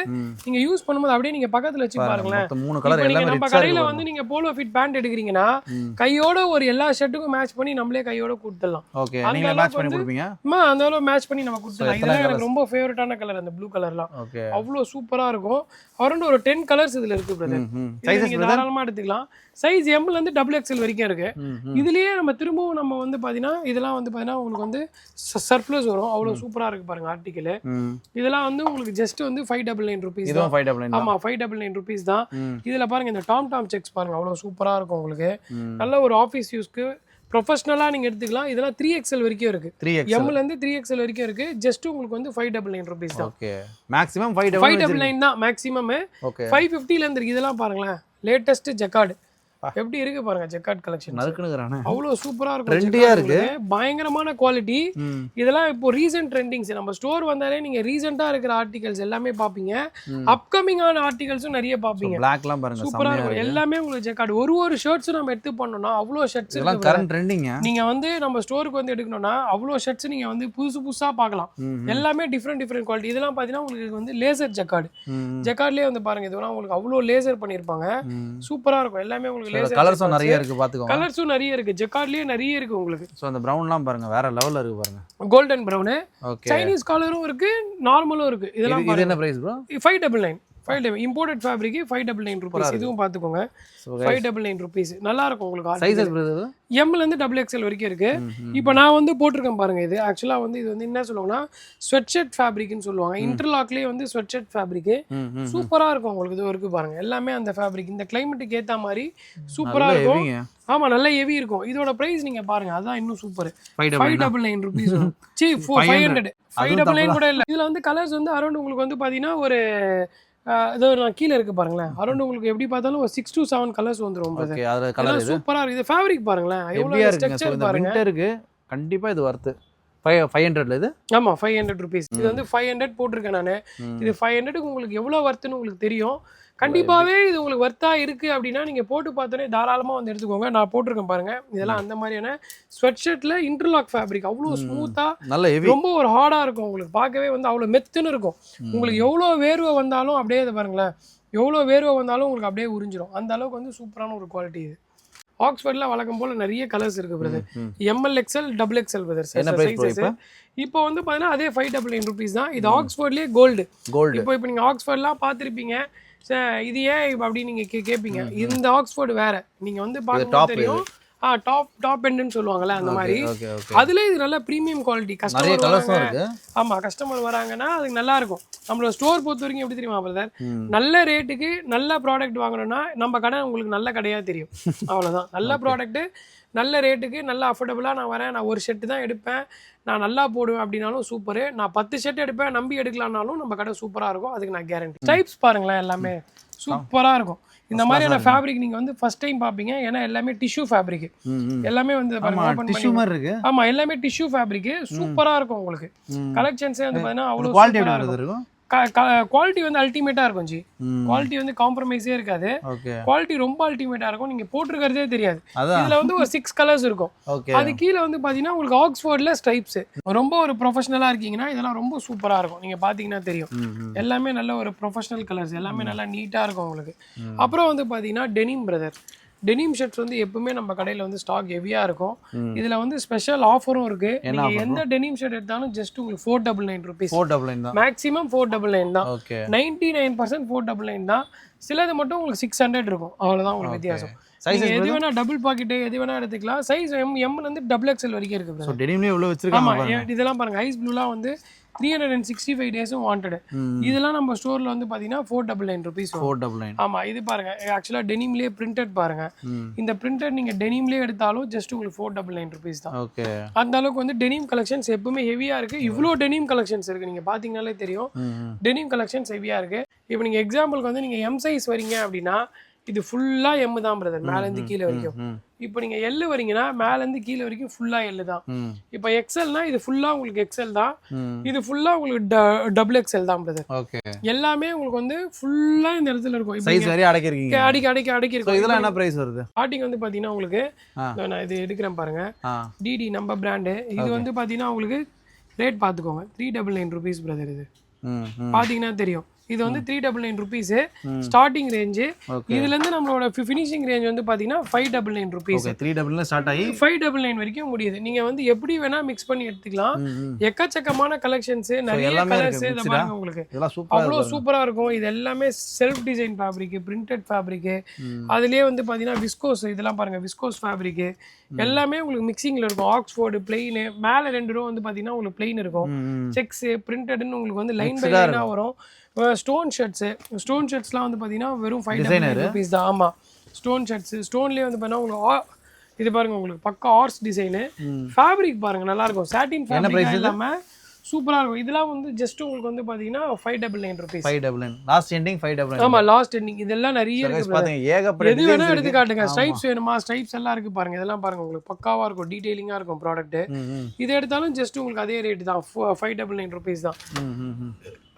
நீங்க யூஸ் பண்ணும்போது அப்படியே நீங்க பக்கத்துல வச்சு பாருங்களேன். நம்ம கடையில வந்து நீங்க போலோ ஃபிட் பேண்ட் எடுக்கிறீங்கன்னா கையோட ஒரு எல்லா ஷர்ட்டுக்கும் மேட்ச் பண்ணி நம்மளே கையோட கொடுத்துடலாம். ஓகே, நீங்க மேட்ச் பண்ணி கொடுப்பீங்க? அந்த அளவு மேட்ச் பண்ணி நம்ம கொடுத்துடலாம். இதெல்லாம் எனக்கு ரொம்ப ஃபேவரட்டான கலர், அந்த ப்ளூ கலர்லாம் அவ்வளோ சூப்பரா இருக்கும். அரௌண்ட் ஒரு 10 கலர்ஸ் இதுல இருக்கு பிரதர். நீங்க தாராளமா எடுத்துக்கலாம். சைஸ் எம்ல இருந்து XXL வரைக்கும் இருக்கு. இதுலயே நம்ம திரும்பவும் நம்ம வந்து பாத்தீங்கன்னா இதெல்லாம் வந்து பாத்தீங்கன்னா உங்களுக்கு வந்து சர்ப்ளஸ் வரும். அவ்வளவு சூப்பரா இருக்கு பாருங்க ஆர்டிகல். இதெல்லாம் வந்து உங்களுக்கு ஜஸ்ட் வந்து 599 ருபீஸ் தான். ஆமா 599 ருபீஸ் தான். இதுல பாருங்க இந்த டாம் செக்ஸ் பாருங்க, அவ்வளவு சூப்பரா இருக்கும். உங்களுக்கு நல்ல ஒரு ஆபீஸ் யூஸ்க்கு ப்ரொஃபஷனலா நீங்க எடுத்துக்கலாம். இதெல்லாம் 3XL வரைக்கும் இருக்கு. எம்ல இருந்து 3XL வரைக்கும் இருக்கு. ஜஸ்ட் உங்களுக்கு வந்து 599 ருபீஸ் தான். ஓகே, மேக்ஸிமம் 599 தான் மேக்ஸிமம். 550 ல இருந்து இருக்கு. இதெல்லாம் பாருங்களேன், லேட்டஸ்ட் ஜக்கார்ட் எப்படி இருக்கு பாருங்க. ஜக்கார்ட் கலெக்ஷன் அவ்வளவு சூப்பரா இருக்கும், ட்ரெண்டியா இருக்கு, பயங்கரமான குவாலிட்டி. இதெல்லாம் இப்போ ரீசன்ட் ட்ரெண்டிங்ஸ். நம்ம ஸ்டோர் வந்தாலே நீங்க ரீசெண்டா இருக்கிற ஆர்டிகல்ஸ் எல்லாமே பாப்பீங்க. அப்கமிங்கான ஆர்டிகல்ஸும் நிறைய பாப்பீங்க. பிளாக்லாம் பாருங்க, சூப்பரா இருக்கும். எல்லாமே உங்களுக்கு ஜக்கார்ட். ஒரு ஷர்ட்ஸ் நம்ம எடுத்து பண்ணோம்னா அவ்வளவு ஷர்ட்ஸ் எல்லாம் கரண்ட் ட்ரெண்டிங். நீங்க வந்து நம்ம ஸ்டோருக்கு வந்து எடுக்கணும்னா அவ்வளவு ஷர்ட்ஸ் நீங்க வந்து புதுசா பார்க்கலாம். எல்லாமே டிஃப்ரெண்ட் குவாலிட்டி. இதெல்லாம் பாத்தீங்கன்னா உங்களுக்கு வந்து லேசர் ஜக்கார்ட். ஜக்கார்ட்லயே வந்து பாருங்க, இதெல்லாம் உங்களுக்கு அவ்வளவு லேசர் பண்ணிருப்பாங்க. சூப்பரா இருக்கும். எல்லாமே உங்களுக்கு கலர்ஸும் நிறைய இருக்கு, பாத்துக்கோங்க. கலர்ஸும் நிறைய இருக்கு. ஜக்கார்ட்லயே நிறைய இருக்கு உங்களுக்கு. சோ அந்த பிரவுன்லாம் பாருங்க, வேற லெவல்ல இருக்கு பாருங்க. கோல்டன் பிரவுன், சைனீஸ் காலரும் இருக்கு, நார்மலும் இருக்கு. இதெல்லாம் இது என்ன price bro? 599. Imported fabric 599 rupees. இதுவும் பாத்துக்கோங்க, 599 ருபீஸ். நல்லா இருக்கும் உங்களுக்கு. சைஸஸ் பிரதர் எம்ல இருந்து XXL வரைக்கும் இருக்கு. இப்போ நான் வந்து போட்டிருக்கேன் பாருங்க. இது ஆக்சுவலா வந்து இது வந்து என்ன சொல்லுவாங்கன்னா ஸ்வெட் ஷர்ட் ஃபேப்ரிக்னு சொல்லுவாங்க. இன்டர்லாக்லயே வந்து ஸ்வெட் ஷர்ட் ஃபேப்ரிக் சூப்பரா இருக்கும் உங்களுக்கு. இது இருக்கு பாருங்க, எல்லாமே அந்த ஃபேப்ரிக் இந்த கிளைமேட்டுக்கு ஏத்த மாதிரி சூப்பரா இருக்கும். ஆமா, நல்ல ஹெவி இருக்கும். இதோட பிரைஸ் நீங்க பாருங்க, அதான் இன்னும் சூப்பர். 599 ருபீஸ். 599 கூட இல்ல. இதுல வந்து கலர்ஸ் வந்து அரௌண்ட் உங்களுக்கு வந்து பாத்தீங்கன்னா ஒரு இதோ நான் கீழே இருக்கு பாருங்களேன். அரௌண்ட் உங்களுக்கு எப்படி பார்த்தாலும் ஒரு 6 to 7 கலர்ஸ் வந்துரும். ஓகே, அது கலர் சூப்பரா இருக்கு. இது ஃபேப்ரிக் பாருங்களேன், எவ்வளவு ஸ்ட்ரக்சர் பாருங்க. விண்டருக்கு கண்டிப்பா இது வர்த் 500ல இது. ஆமா 500 ருபீஸ். இது வந்து 500 போட்டிருக்கேன் நானு. இது 500க்கு உங்களுக்கு எவ்வளவு வர்த்துன்னு உங்களுக்கு தெரியும். கண்டிப்பாவே இது உங்களுக்கு வர்த்தா இருக்கு அப்படின்னா நீங்க போட்டு பார்த்தோன்னே தாராளமா வந்து எடுத்துக்கோங்க. நான் போட்டிருக்கேன் பாருங்க. இதெல்லாம் அந்த மாதிரியான ஸ்வெட் ஷர்ட்ல இன்டர்லாக் ஃபேப்ரிக் அவ்வளவு ஸ்மூத்தா, ரொம்ப ஒரு ஹார்டா இருக்கும். உங்களுக்கு பார்க்கவே வந்து அவ்வளவு மெத்துன்னு இருக்கும். உங்களுக்கு எவ்வளவு வேர்வை வந்தாலும் அப்படியே இதை பாருங்களேன், எவ்வளவு வேர்வை வந்தாலும் உங்களுக்கு அப்படியே உறிஞ்சிரும். அந்த அளவுக்கு வந்து சூப்பரான ஒரு குவாலிட்டி இது. ஆக்ஸ்ஃபோர்ட்ல வழக்கம் போல நிறைய கலர்ஸ் இருக்கு brother. ML XL XXL brother. இப்போ வந்து பாத்தீங்கன்னா அதே 599 ருபீஸ் தான். இது ஆக்ஸ்ஃபோர்ட்லயே கோல்டு. இப்போ நீங்க ஆக்ஸ்ஃபோர்ட்லாம் பார்த்திருப்பீங்க. இது ஏன் அப்படி நீங்க கேட்பீங்க. இந்த ஆக்ஸ்ஃபோர்டு வேற. நீங்க வந்து பார்க்க தெரியும், டாப் எண்ட்னு சொல்லுவாங்கல்ல, அந்த மாதிரி. அதுல இது நல்ல பிரீமியம் குவாலிட்டி. கஸ்டமர் வராங்கன்னா அதுக்கு நல்லா இருக்கும். நம்மளோட ஸ்டோர் பொறுத்த வரைக்கும் எப்படி தெரியுமா பிரதர், நல்ல ரேட்டுக்கு நல்ல ப்ராடக்ட் வாங்கணும்னா நம்ம கடை உங்களுக்கு நல்ல கடையா தெரியும். அவ்வளவுதான். நல்ல ப்ராடக்ட் நல்ல ரேட்டுக்கு நல்ல அஃபோர்டபுளாக நான் வரேன், நான் ஒரு ஷர்ட் தான் எடுப்பேன், நான் நல்லா போடுவேன் அப்படின்னாலும் சூப்பரு. நான் 10 ஷர்ட் எடுப்பேன் நம்பி எடுக்கலாம்னாலும் நம்ம கடை சூப்பராக இருக்கும், அதுக்கு நான் கேரண்டி. டைப்ஸ் பாருங்களேன் எல்லாமே சூப்பராக இருக்கும். இந்த மாதிரியான ஃபேப்ரிக் நீங்க வந்து ஃபர்ஸ்ட் டைம் பாப்பீங்க. ஏன்னா எல்லாமே டிஷ்யூ ஃபேப்ரிக், எல்லாமே வந்து டிஷ்யூ மாதிரி இருக்கு. ஆமா எல்லாமே டிஷ்யூ ஃபேப்ரிக், சூப்பரா இருக்கும் உங்களுக்கு. கலெக்ஷன்ஸே வந்து பாத்தீங்கன்னா அவ்வளவு குவாலிட்டி இருக்கும். குவாலிட்டி வந்து அல்டிமேட்டா இருக்கும் ஜி. குவாலிட்டி வந்து காம்ப்ரமைஸே இருக்காது. குவாலிட்டி ரொம்ப அல்டிமேட்டா இருக்கும். நீங்க போட்டுருக்கிறதே தெரியாது. இதுல வந்து ஒரு 6 கலர்ஸ் இருக்கும். அது கீழே வந்து பாத்தீங்கன்னா உங்களுக்கு ஆக்ஸ்ஃபோர்ட்ல ஸ்ட்ரைப்ஸ். ரொம்ப ஒரு ப்ரொஃபஷனலா இருக்கீங்கன்னா இதெல்லாம் ரொம்ப சூப்பரா இருக்கும். நீங்க பாத்தீங்கன்னா தெரியும், எல்லாமே நல்ல ஒரு ப்ரொஃபஷனல் கலர்ஸ், எல்லாமே நல்லா நீட்டா இருக்கும் உங்களுக்கு. அப்புறம் வந்து பாத்தீங்கன்னா டெனிம் பிரதர். டெனிம் ஷர்ட்ஸ் வந்து எப்பவுமே நம்ம கடையில வந்து ஸ்டாக் ஹெவியா இருக்கும். இதுல வந்து ஸ்பெஷல் ஆஃபரும் இருக்கு. நீங்க எந்த டெனிம் ஷர்ட் எடுத்தாலும் ஜஸ்ட் உங்களுக்கு 499 rupees. 499 தான் மேக்ஸிமம் 499 தான். 99% 499 தான். சிலது மட்டும் உங்களுக்கு 600 இருக்கும், அவ்வளவுதான் உங்களுக்கு வித்தியாசம். எது வேணா டபுள் பாக்கெட் எது வேணா எடுத்துக்கலாம். சைஸ் எம்ல இருந்து XXL வரைக்கும் இருக்கு. சோ டெனிம்லயே எவ்வளவு வச்சிருக்காங்க பாருங்க. இதெல்லாம் பாருங்க, ஐஸ் ப்ளூலாம் வந்து 365 டேஸும் வாண்டட். இதெல்லாம் நம்ம ஸ்டோர்ல வந்து பாத்தீங்கன்னா 499 rupees. 499. ஆமா இது பாருங்க, ஆக்சுவலா டெனிம்லயே பிரிண்டட் பாருங்க. இந்த பிரிண்டட் நீங்க டெனிம்லயே எடுத்தாலும் ஜஸ்ட் உங்களுக்கு 499 rupees தான். ஓகே, அந்த அளவுக்கு வந்து டெனிம் கலெக்ஷன்ஸ் எப்பவுமே ஹெவியா இருக்கு. இவ்ளோ டெனிம் கலெக்ஷன்ஸ் இருக்கு, நீங்க பாத்தீங்கன்னாலே தெரியும். டெனிம் கலெக்ஷன்ஸ் ஹெவியா இருக்கு. இப்போ நீங்க எக்ஸாம்பிளுக்கு வந்து நீங்க எம் சைஸ் வரீங்க அப்படின்னா இது ஃபுல்லா எம் தான் பிரதர், மேல இருந்து கீழே வரைக்கும். இப்போ நீங்க எல் வரீங்கன்னா மேல இருந்து கீழே வரைக்கும் ஃபுல்லா எல் தான். இப்போ எக்ஸ்எல்னா இது ஃபுல்லா உங்களுக்கு எக்ஸ்எல் தான். இது ஃபுல்லா உங்களுக்கு XXL தான் பிரதர். ஓகே, எல்லாமே உங்களுக்கு வந்து ஃபுல்லா இந்த இடத்துல இருக்கும். சைஸ் வரை அடக்கி இருக்கீங்க. அடக்கி இருக்கும். இதெல்லாம் என்ன பிரைஸ் வருது? ஸ்டார்டிங் வந்து பாத்தீங்கன்னா உங்களுக்கு நான் இது எடுக்கிறேன் பாருங்க, டிடி நம்ம பிராண்டு. இது வந்து பாத்தீங்கன்னா உங்களுக்கு ரேட் பாத்துக்கோங்க, 399 rupees பிரதர். இது பாத்தீங்கன்னா தெரியும், இது வந்து 399 rupees ஸ்டார்டிங் ரேஞ்ச். இதுல இருந்து நம்மளோட ஃபினிஷிங் ரேஞ்ச் வந்து பாத்தீங்கன்னா 599 rupees. 399 ஸ்டார்ட் ஆகி 599 வரைக்கும் முடியுது. நீங்க வந்து எப்படி வேணா மிக்ஸ் பண்ணி எடுத்துக்கலாம். எக்கச்சக்கமான கலெக்ஷன்ஸ், நிறைய கலர்ஸ். இத பாருங்க, உங்களுக்கு அவ்வளவு சூப்பரா இருக்கும். இது எல்லாமே self design fabric, printed fabric. அதுலயே வந்து பாத்தீங்கன்னா விஸ்கோஸ், இதெல்லாம் பாருங்க விஸ்கோஸ் ஃபேப்ரிக். எல்லாமே உங்களுக்கு மிக்சிங்ல இருக்கும். ஆக்ஸ்ஃபோர்டு பிளெயின், மேல 2 ரோ வந்து பாத்தீங்கன்னா உங்களுக்கு பிளெயின் இருக்கும். செக்ஸ் பிரிண்டட்னு உங்களுக்கு வந்து லைன் பை லைனா வரும். ஸ்டோன் ஷர்ட்ஸ்லாம் வந்து பாத்தீங்கன்னா வெறும் 599 rupees தான். ஆமா, ஸ்டோன் ஷர்ட்ஸ். ஸ்டோன்லயே வந்து பாத்தீங்கன்னா உங்களுக்கு இது பாருங்க, உங்களுக்கு பக்கா ஹார்ஸ் டிசைன். ஃபேப்ரிக் பாருங்க நல்லா இருக்கும், சாட்டின் ஃபேப்ரிக் இல்லாம சூப்பரா இருக்கும். இதெல்லாம் வந்து ஜஸ்ட் உங்களுக்கு வந்து பாத்தீங்கன்னா 599 rupees. 599 last ending 599. ஆமா லாஸ்ட் எண்டிங். இதெல்லாம் நிறைய இருக்கு பாத்தீங்க, ஏகப்பட்ட எது வேணா எடுத்து காட்டுங்க. ஸ்ட்ரைப்ஸ் வேணுமா, ஸ்ட்ரைப்ஸ் எல்லாம் இருக்கு பாருங்க. இதெல்லாம் பாருங்க, உங்களுக்கு பக்காவா இருக்கும், டீடைலிங்கா இருக்கும் ப்ராடக்ட். இது எடுத்தாலும் ஜஸ்ட் உங்களுக்கு அதே ரேட் தான், 599 rupees தான்.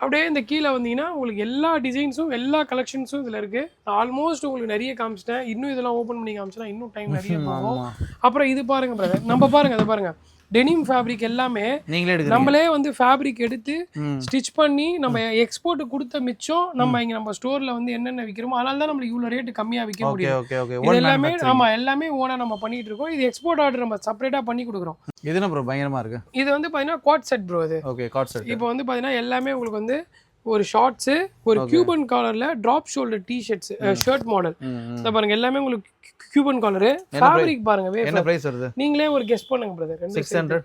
அப்படியே இந்த கீழே வந்தீங்கன்னா உங்களுக்கு எல்லா டிசைன்ஸும் எல்லா கலெக்ஷன்ஸும் இதுல இருக்கு. ஆல்மோஸ்ட் உங்களுக்கு நிறைய காமிச்சிட்டேன். இன்னும் இதெல்லாம் ஓபன் பண்ணி காமிச்சா இன்னும் டைம் நிறைய போகும். அப்புறம் இது பாருங்க பிரதர், நம்ம பாருங்க அதை பாருங்க, டெனிம் ஃபேப்ரிக் எல்லாமே நம்மளே வந்து ஃபேப்ரிக் எடுத்து ஸ்டிச் பண்ணி நம்ம எக்ஸ்போர்ட் கொடுத்த மிச்சம் நம்ம இங்க நம்ம ஸ்டோர்ல வந்து என்னென்ன விக்கிறோமோ அதனால தான் நம்மளுக்கு இவ்வளவு ரேட் கம்மியா விற்க முடியும். இது எல்லாமே ஆமா எல்லாமே ஓனா நம்ம பண்ணிட்டு இருக்கோம். இது எக்ஸ்போர்ட் ஆர்டர் நம்ம செப்பரேட்டா பண்ணி கொடுக்குறோம். இது என்ன ப்ரோ பயங்கரமா இருக்கு? இது வந்து பாத்தீங்கன்னா குவாட் செட் ப்ரோ. இது ஓகே, குவாட் செட். இப்போ வந்து பாத்தீங்கன்னா எல்லாமே உங்களுக்கு வந்து ஒரு ஷார்ட்ஸ், ஒரு கியூபன் காலர்ல drop shoulder T-shirts, shirt model. இத பாருங்க, எல்லாமே உங்களுக்கு கியூபன் காலர். ஃபேப்ரிக் பாருங்க, என்ன பிரைஸ் வருது நீங்களே ஒரு கெஸ் பண்ணுங்க பிரதர். 600.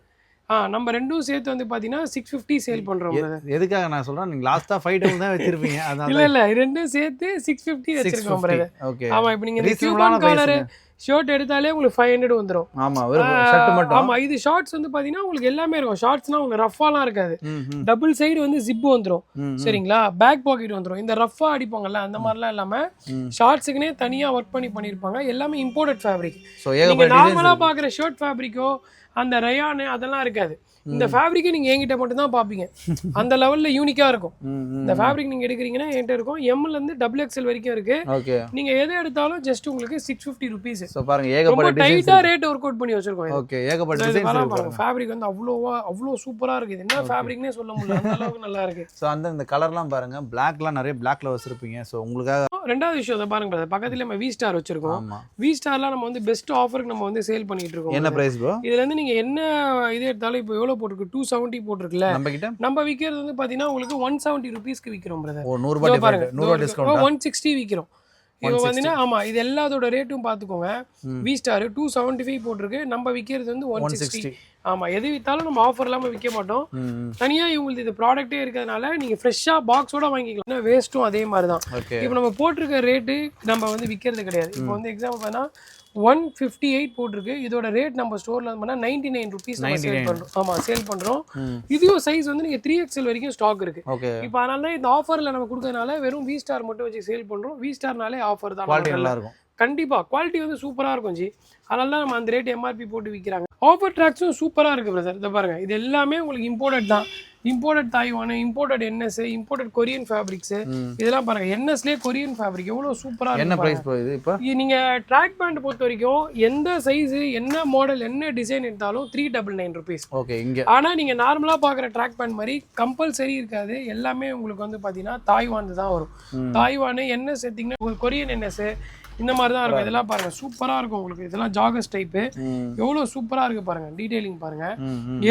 நம்ம ரெண்டும் சேர்த்து வந்து பாத்தீங்கன்னா 650 சேல் பண்றோம் பிரதர். எதுக்காக நான் சொல்றேன், நீங்க லாஸ்டா 5 தான் வச்சிருப்பீங்க. இல்ல இல்ல, ரெண்டும் சேர்த்து 650 வச்சிருக்கோம் பிரதர். ஆமா, இப்போ நீங்க கியூபன் காலர் ஷர்ட் எடுத்தாலே உங்களுக்கு 500 வந்துரும். ஆமா, ஒரு ஷர்ட் மட்டும். ஆமா, இது ஷார்ட்ஸ் வந்து பாத்தீங்கன்னா உங்களுக்கு எல்லாமே இருக்கும். ஷார்ட்ஸ்னா உங்களுக்கு ரஃப்பாலாம் இருக்காது. டபுள் சைடு வந்து ஜிப் வந்துரும், சரிங்களா? பேக் பாக்கெட் வந்துரும். இந்த ரஃப்பா அடிப்பாங்கல்ல அந்த மாதிரிலாம் இல்லாம ஷார்ட்ஸுக்குனே தனியா ஒர்க் பண்ணிருப்பாங்க. எல்லாமே இம்போர்ட்டட் ஃபேப்ரிக். நீங்க நார்மலா பாக்குற ஷர்ட் ஃபேப்ரிக்கோ அந்த ரயான் அதெல்லாம் இருக்காது. இந்த ஃபேப்ரிக்கை நீங்க என்கிட்ட மட்டும் தான் பாப்பீங்க. அந்த லெவல்ல யூனிக்கா இருக்கும். இந்த ஃபேப்ரிக் நீங்க எடுக்கிறீங்கன்னா என்கிட்ட இருக்கும். எம்ல இருந்து XXL வரைக்கும் இருக்கு. நீங்க எதை எடுத்தாலும் ஜஸ்ட் உங்களுக்கு 650 rupees. சோ பாருங்க, ஏகப்பட்ட டிசைன்ஸ் டைட்டா ரேட் ஒர்க் அவுட் பண்ணி வச்சிருக்கோம். ஓகே, ஏகப்பட்ட டிசைன்ஸ் பாருங்க. ஃபேப்ரிக் வந்து அவ்வளோ சூப்பரா இருக்கு. இது என்ன ஃபேப்ரிக்னே சொல்ல முடியல, அந்த அளவுக்கு நல்லா இருக்கு. சோ இந்த கலர்லாம் பாருங்க, பிளாக்லாம் நிறைய பிளாக்ல வச்சிருப்பீங்க. சோ உங்களுக்காக ரெண்டாவது விஷயம் அதை பாருங்க பிரதர், பக்கத்துல நம்ம வி ஸ்டார் வச்சிருக்கோம். வி ஸ்டார்லாம் நம்ம வந்து பெஸ்ட் ஆஃபருக்கு நம்ம வந்து சேல் பண்ணிட்டு இருக்கோம். என்ன பிரைஸ் ப்ரோ? இதுல இருந்து நீங்க என்ன இது எடுத்தாலும் இப்போ எவ்வளவு போட்டுருக்கு, 270 போட்டுருக்குல்ல. நம்ம விக்கிறது வந்து பாத்தீங்கன்னா உங்களுக்கு 170 rupeesக்கு விக்கிறோம் பிரதர். ஓ 100 ரூபாய் டிஸ்கவுண்ட். 160 விக்கிறோம். இது பாத்தீங்கன்னா ஆமா, இது எல்லாத்தோட ரேட்டும் பாத்துக்கோங்க. வி ஸ்டார் 275 போட்டுருக்கு, நம்ம விக்கிறது வந்து 160. ஆமா, எது வித்தாலும் நம்ம ஆஃபர் இல்லாம விற்க மாட்டோம். தனியா இவங்களுக்கு இது ப்ராடக்ட்டே இருக்கிறதுனால நீங்க ஃப்ரெஷ்ஷா பாக்ஸோட வாங்கிக்கலாம். வேஸ்ட்டும் அதே மாதிரி தான். இப்போ நம்ம போட்டிருக்க ரேட்டு நம்ம வந்து விற்கிறது கிடையாது. இப்போ வந்து எக்ஸாம்பிள் பார்த்தா 158 போட்டிருக்கு. இதோட ரேட் நம்ம ஸ்டோர்ல வந்து 99 ருபீஸ் நம்ம சேல் பண்றோம். ஆமா சேல் பண்றோம். இதுவும் சைஸ் வந்து நீங்க 3XL வரைக்கும் ஸ்டாக் இருக்கு. இப்போ அதனால தான் இந்த ஆஃபர்ல நம்ம கொடுக்கறதுனால வெறும் V ஸ்டார் மட்டும் வச்சு சேல் பண்றோம். V ஸ்டார்னாலே ஆஃபர் தான். குவாலிட்டி நல்லா இருக்கும். கண்டிப்பா குவாலிட்டி வந்து சூப்பரா இருக்கும் ஜி. அதனால தான் நம்ம அந்த ரேட் MRP போட்டு விற்கிறாங்க. ஆஃபர் ட்ராக்ஸும் சூப்பரா இருக்கு பிரதர். இதை பாருங்க, இது எல்லாமே உங்களுக்கு இம்போர்ட்டட் தான். Imported Taiwan, imported NS, imported Korean fabrics, இதெல்லாம் பாருங்க. NSலயே கொரியன் ஃபேப்ரிக் எவ்வளவு சூப்பரா இருக்கு. என்ன பிரைஸ் போகுது இப்போ? நீங்க ட்ராக் பேண்ட் பொறுத்த வரைக்கும் எந்த சைஸ், என்ன மாடல், என்ன டிசைன் எடுத்தாலும் 399 ருபீஸ். ஓகே. இங்க ஆனா நீங்க நார்மலா பாக்குற ட்ராக் பேண்ட் மாதிரி கம்பல்சரி இருக்காது. எல்லாமே உங்களுக்கு வந்து பாத்தீங்கன்னா தாய்வான் தான் வரும். தாய்வான் NS எடுத்தீங்கன்னா உங்களுக்கு கொரியன் NS இந்த மாதிரி தான் இருக்கும். இதெல்லாம் பாருங்க சூப்பரா இருக்கும் உங்களுக்கு. இதெல்லாம் ஜாகர்ஸ் டைப் எவ்வளவு சூப்பரா இருக்கு பாருங்க. டீடைலிங் பாருங்க.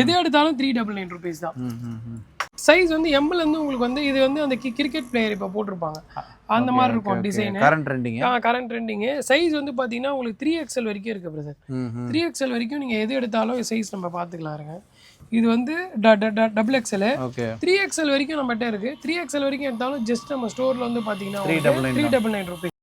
எது எடுத்தாலும் 399 ருபீஸ் தான். சைஸ் வந்து எம்ல இருந்து உங்களுக்கு வந்து இது வந்து அந்த கிரிக்கெட் பிளேயர் இப்ப போட்டிருப்பாங்க அந்த மாதிரி இருக்கும் டிசைன். Current trending. சைஸ் வந்து பாத்தீங்கன்னா உங்களுக்கு 3XL வரைக்கும் இருக்கு பிரதர். 3XL வரைக்கும் நீங்க எது எடுத்தாலும் சைஸ் நம்ம பாத்துக்கலாம் இருங்க. இது வந்து XXL. 3XL வரைக்கும் நம்மகிட்ட இருக்கு. 3XL வரைக்கும் எடுத்தாலும் ஜஸ்ட் நம்ம ஸ்டோர்ல வந்து பாத்தீங்கன்னா 399 ருபீஸ்.